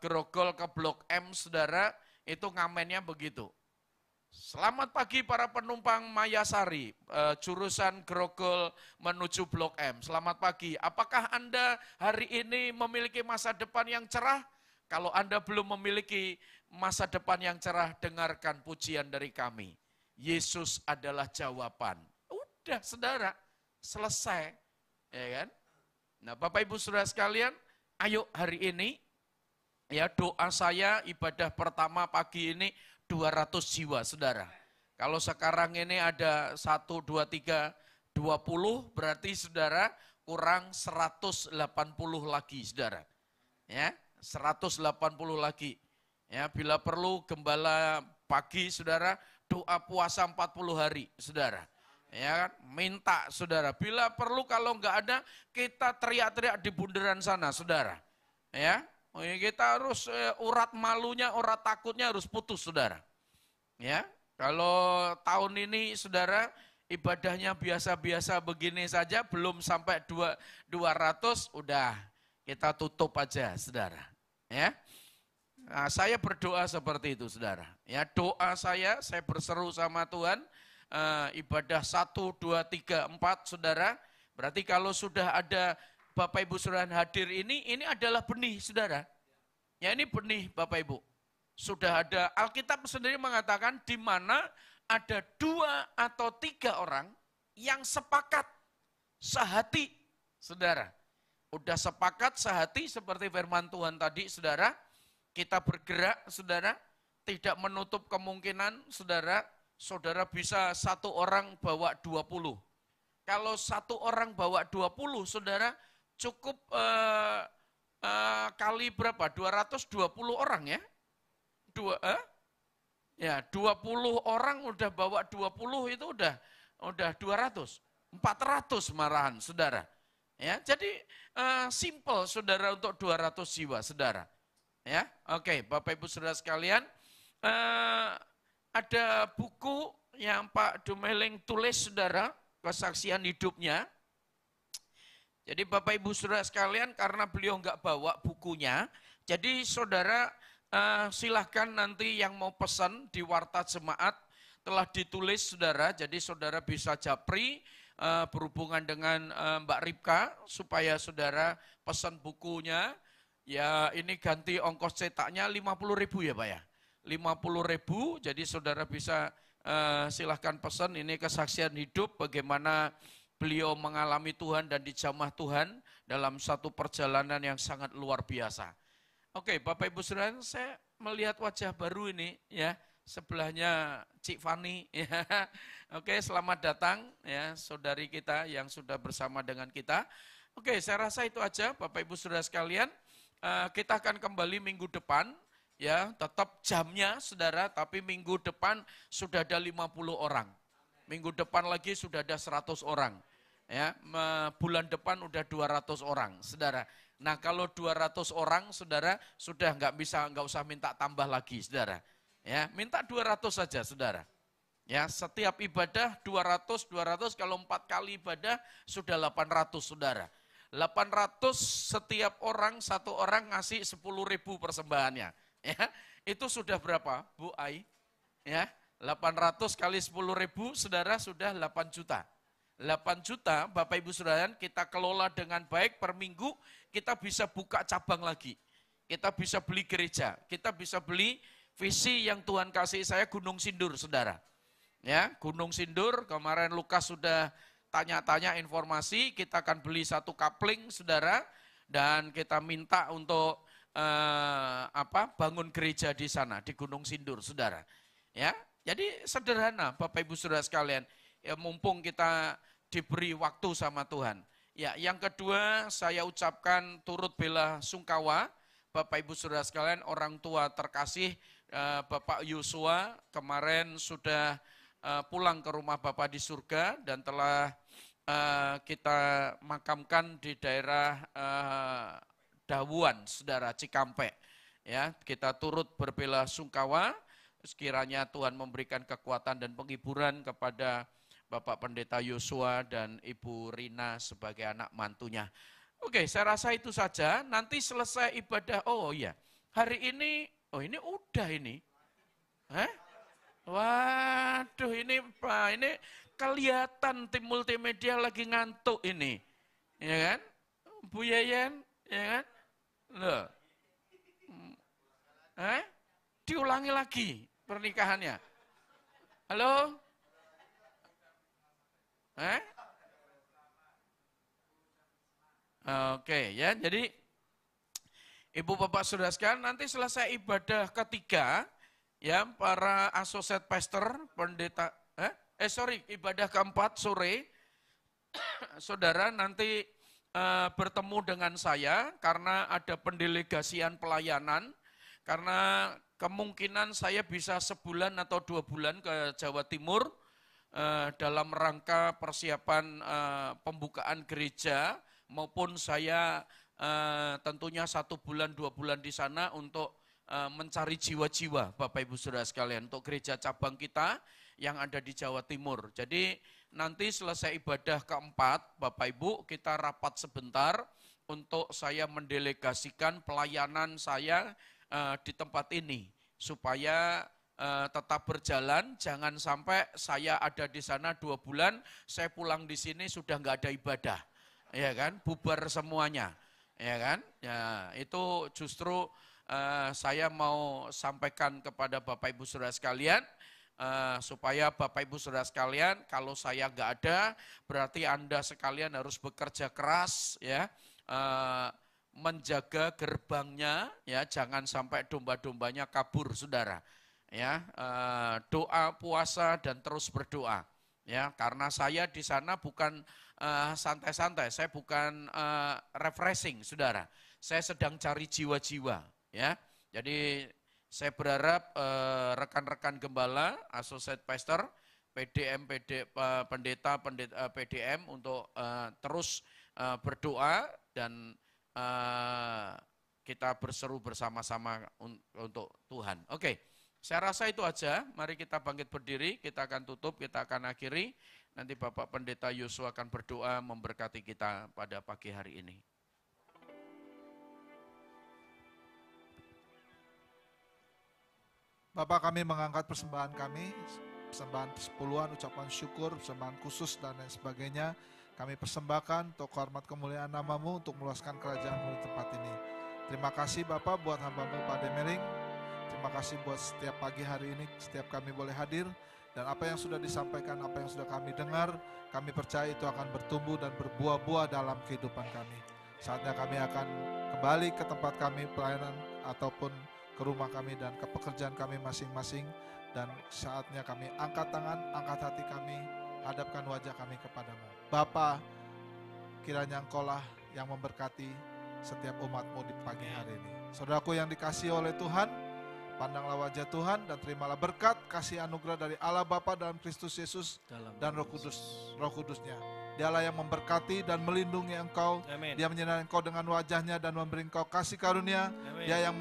Grogol ke Blok M, saudara, itu ngamennya begitu. Selamat pagi para penumpang Mayasari, jurusan Grogol menuju Blok M. Selamat pagi, apakah Anda hari ini memiliki masa depan yang cerah? Kalau Anda belum memiliki masa depan yang cerah, dengarkan pujian dari kami. Yesus adalah jawaban. Udah, saudara, selesai. Ya kan? Nah, Bapak Ibu Saudara sekalian, ayo hari ini, ya doa saya ibadah pertama pagi ini, 200 jiwa, saudara. Kalau sekarang ini ada 1, 2, 3, 20, berarti saudara kurang 180 lagi, saudara. Ya, 180 lagi. Ya, bila perlu gembala pagi, saudara, doa puasa 40 hari, saudara. Ya kan, minta, saudara. Bila perlu kalau enggak ada, kita teriak-teriak di bundaran sana, saudara. Ya, kita harus urat malunya, urat takutnya harus putus, saudara. Ya, kalau tahun ini, saudara, ibadahnya biasa-biasa begini saja, belum sampai 200, udah kita tutup aja, saudara. Ya, nah, saya berdoa seperti itu, saudara. Ya, doa saya berseru sama Tuhan, ibadah 1, 2, 3, 4, saudara. Berarti kalau sudah ada Bapak Ibu Saudara hadir ini adalah benih, saudara. Ya, ini benih, Bapak Ibu. Sudah ada, Alkitab sendiri mengatakan di mana ada 2 atau 3 orang yang sepakat sehati, saudara. Udah sepakat sehati seperti firman Tuhan tadi, saudara. Kita bergerak, saudara. Tidak menutup kemungkinan, saudara. Saudara bisa 1 orang bawa 20. Kalau 1 orang bawa 20, saudara, cukup kali berapa? 220 orang ya? 20 orang udah bawa 20 itu udah 200. 400 marahan, saudara. Ya, jadi simple, saudara, untuk 200 jiwa, saudara. Ya, oke, Bapak Ibu Saudara sekalian, ada buku yang Pak Demeling tulis, saudara, kesaksian hidupnya. Jadi Bapak Ibu Saudara sekalian, karena beliau nggak bawa bukunya, jadi saudara silahkan nanti yang mau pesan di Warta Jemaat telah ditulis, saudara. Jadi saudara bisa japri berhubungan dengan Mbak Ripka supaya saudara pesan bukunya. Ya, ini ganti ongkos cetaknya 50.000 ya Pak ya. 50.000, jadi saudara bisa silahkan pesan. Ini kesaksian hidup bagaimana beliau mengalami Tuhan dan dijamah Tuhan dalam satu perjalanan yang sangat luar biasa. Oke, Bapak Ibu Saudara, saya melihat wajah baru ini ya, sebelahnya Cik Fani. Ya. Oke, selamat datang ya saudari kita yang sudah bersama dengan kita. Oke, saya rasa itu aja Bapak Ibu Saudara sekalian. Kita akan kembali minggu depan ya, tetap jamnya saudara, tapi minggu depan sudah ada 50 orang. Minggu depan lagi sudah ada 100 orang. Ya, bulan depan udah 200 orang, saudara. Nah, kalau 200 orang, saudara, sudah nggak usah minta tambah lagi, saudara. Ya, minta 200 saja, saudara. Ya, setiap ibadah 200, kalau 4 kali ibadah sudah 800, saudara. 800 setiap orang, 1 orang ngasih 10.000 persembahannya. Ya, itu sudah berapa, Bu Ai? Ya, 800 kali 10.000, saudara, sudah 8 juta. 8 juta, Bapak Ibu Saudara, kita kelola dengan baik per minggu, kita bisa buka cabang lagi. Kita bisa beli gereja, kita bisa beli visi yang Tuhan kasih saya, Gunung Sindur, saudara. Ya, Gunung Sindur, kemarin Lukas sudah tanya-tanya informasi, kita akan beli 1 kapling, saudara. Dan kita minta untuk bangun gereja di sana, di Gunung Sindur, saudara. Ya, jadi sederhana, Bapak Ibu Saudara sekalian. Ya, mumpung kita diberi waktu sama Tuhan. Ya, yang kedua saya ucapkan turut bela sungkawa, Bapak Ibu Saudara sekalian, orang tua terkasih Bapak Yosua kemarin sudah pulang ke rumah Bapak di surga dan telah kita makamkan di daerah Dawuan, saudara, Cikampek. Ya, kita turut berbela sungkawa, sekiranya Tuhan memberikan kekuatan dan penghiburan kepada Bapak Pendeta Yosua dan Ibu Rina sebagai anak mantunya. Oke, saya rasa itu saja. Nanti selesai ibadah, oh iya, hari ini, ini udah ini. Waduh, ini Pak, ini kelihatan tim multimedia lagi ngantuk ini. Ya kan? Bu Yayan, ya kan? Loh. Diulangi lagi pernikahannya. Halo? Oke ya, jadi Ibu Bapak Saudara sekalian, nanti selesai ibadah ketiga, ya para associate pastor, pendeta, ibadah keempat sore, saudara nanti bertemu dengan saya karena ada pendelegasian pelayanan, karena kemungkinan saya bisa sebulan atau 2 bulan ke Jawa Timur dalam rangka persiapan pembukaan gereja, maupun saya tentunya 1 bulan 2 bulan di sana untuk mencari jiwa-jiwa Bapak Ibu Saudara sekalian untuk gereja cabang kita yang ada di Jawa Timur. Jadi nanti selesai ibadah keempat, Bapak Ibu, kita rapat sebentar untuk saya mendelegasikan pelayanan saya di tempat ini supaya tetap berjalan. Jangan sampai saya ada di sana 2 bulan, saya pulang di sini sudah nggak ada ibadah, ya kan? Bubar semuanya, ya kan? Ya, itu justru saya mau sampaikan kepada Bapak Ibu Saudara sekalian. Supaya Bapak Ibu Saudara sekalian, kalau saya nggak ada, berarti Anda sekalian harus bekerja keras, ya, menjaga gerbangnya, ya, jangan sampai domba-dombanya kabur, saudara, ya, doa, puasa dan terus berdoa, ya, karena saya di sana bukan santai-santai, saya bukan refreshing, saudara, saya sedang cari jiwa-jiwa, ya, jadi saya berharap rekan-rekan gembala, associate pastor, PDM, pendeta PDM untuk terus berdoa dan kita berseru bersama-sama untuk Tuhan. Oke, saya rasa itu aja. Mari kita bangkit berdiri, kita akan tutup, kita akan akhiri. Nanti Bapak Pendeta Yosua akan berdoa memberkati kita pada pagi hari ini. Bapak, kami mengangkat persembahan kami, persembahan persepuluhan, ucapan syukur, persembahan khusus dan lain sebagainya. Kami persembahkan untuk hormat kemuliaan nama-Mu, untuk meluaskan kerajaan-Mu di tempat ini. Terima kasih Bapak buat hamba-Mu Pak Demeling. Terima kasih buat setiap pagi hari ini, setiap kami boleh hadir. Dan apa yang sudah disampaikan, apa yang sudah kami dengar, kami percaya itu akan bertumbuh dan berbuah-buah dalam kehidupan kami. Saatnya kami akan kembali ke tempat kami pelayanan ataupun ke rumah kami dan ke pekerjaan kami masing-masing. Dan saatnya kami angkat tangan, angkat hati kami, hadapkan wajah kami kepadamu. Bapa, kiranya Engkaulah yang memberkati setiap umat-Mu di pagi hari ini. Saudaraku yang dikasihi oleh Tuhan, pandanglah wajah Tuhan dan terimalah berkat kasih anugerah dari Allah Bapa dalam Kristus Yesus dan Roh Kudus-Nya. Dialah yang memberkati dan melindungi engkau. Amen. Dia menyinari engkau dengan wajahnya dan memberi engkau kasih karunia. Amen. Dia yang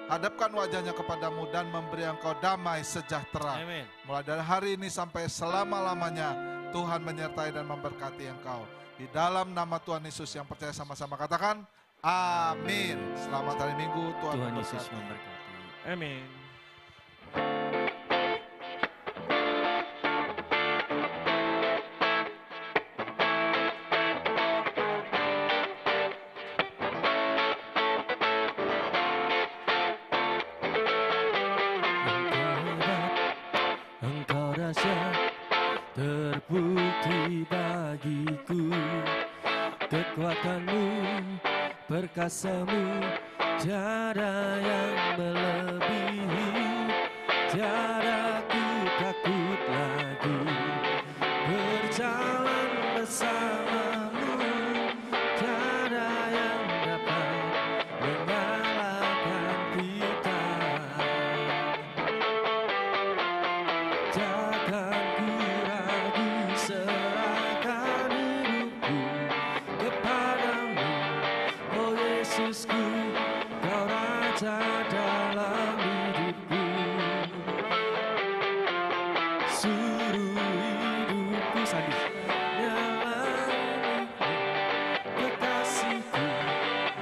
hadapkan wajahnya kepadamu dan memberi engkau damai sejahtera. Amen. Mulai dari hari ini sampai selama-lamanya Tuhan menyertai dan memberkati engkau. Di dalam nama Tuhan Yesus yang percaya sama-sama katakan amin. Selamat hari Minggu, Tuhan Yesus memberkati. Amin. Terbukti bagiku kekuatan-Mu Perkasamu tiada yang melebihi, tiada ku takut lagi berjalan bersamamu, tiada yang dapat mengalahkan kita. Takkan ku ragu, serahkan hidupku kepadamu, oh Yesusku, Kau Raja dalam hidupku. Suruh hidupku sadis dalam kekasihku,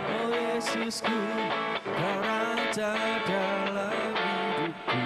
oh Yesusku, Kau Raja dalam hidupku.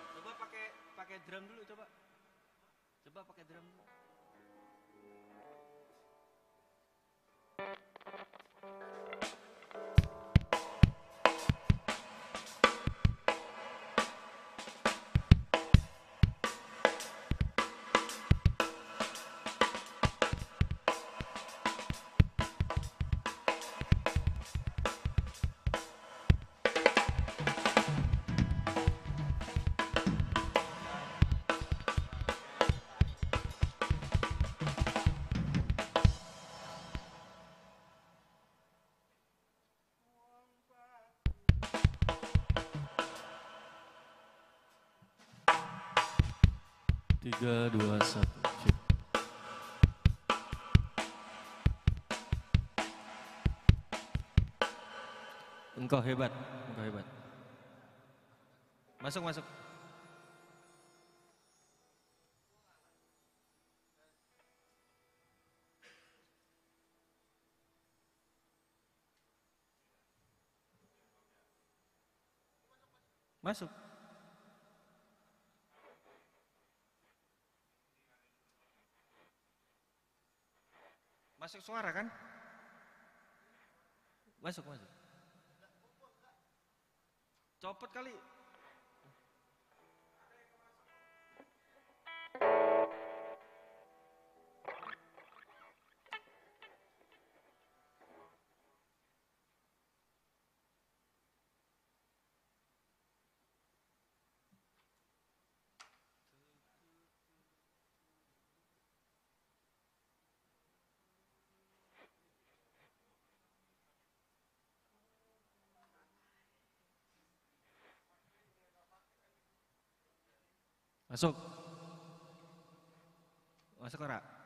Coba pakai drum dulu, coba pakai drum dulu. Tiga, dua, satu. Engkau hebat, engkau hebat. Masuk. Masuk. Masuk suara kan? Masuk, masuk. Copot kali. Masuk. Masuk ora?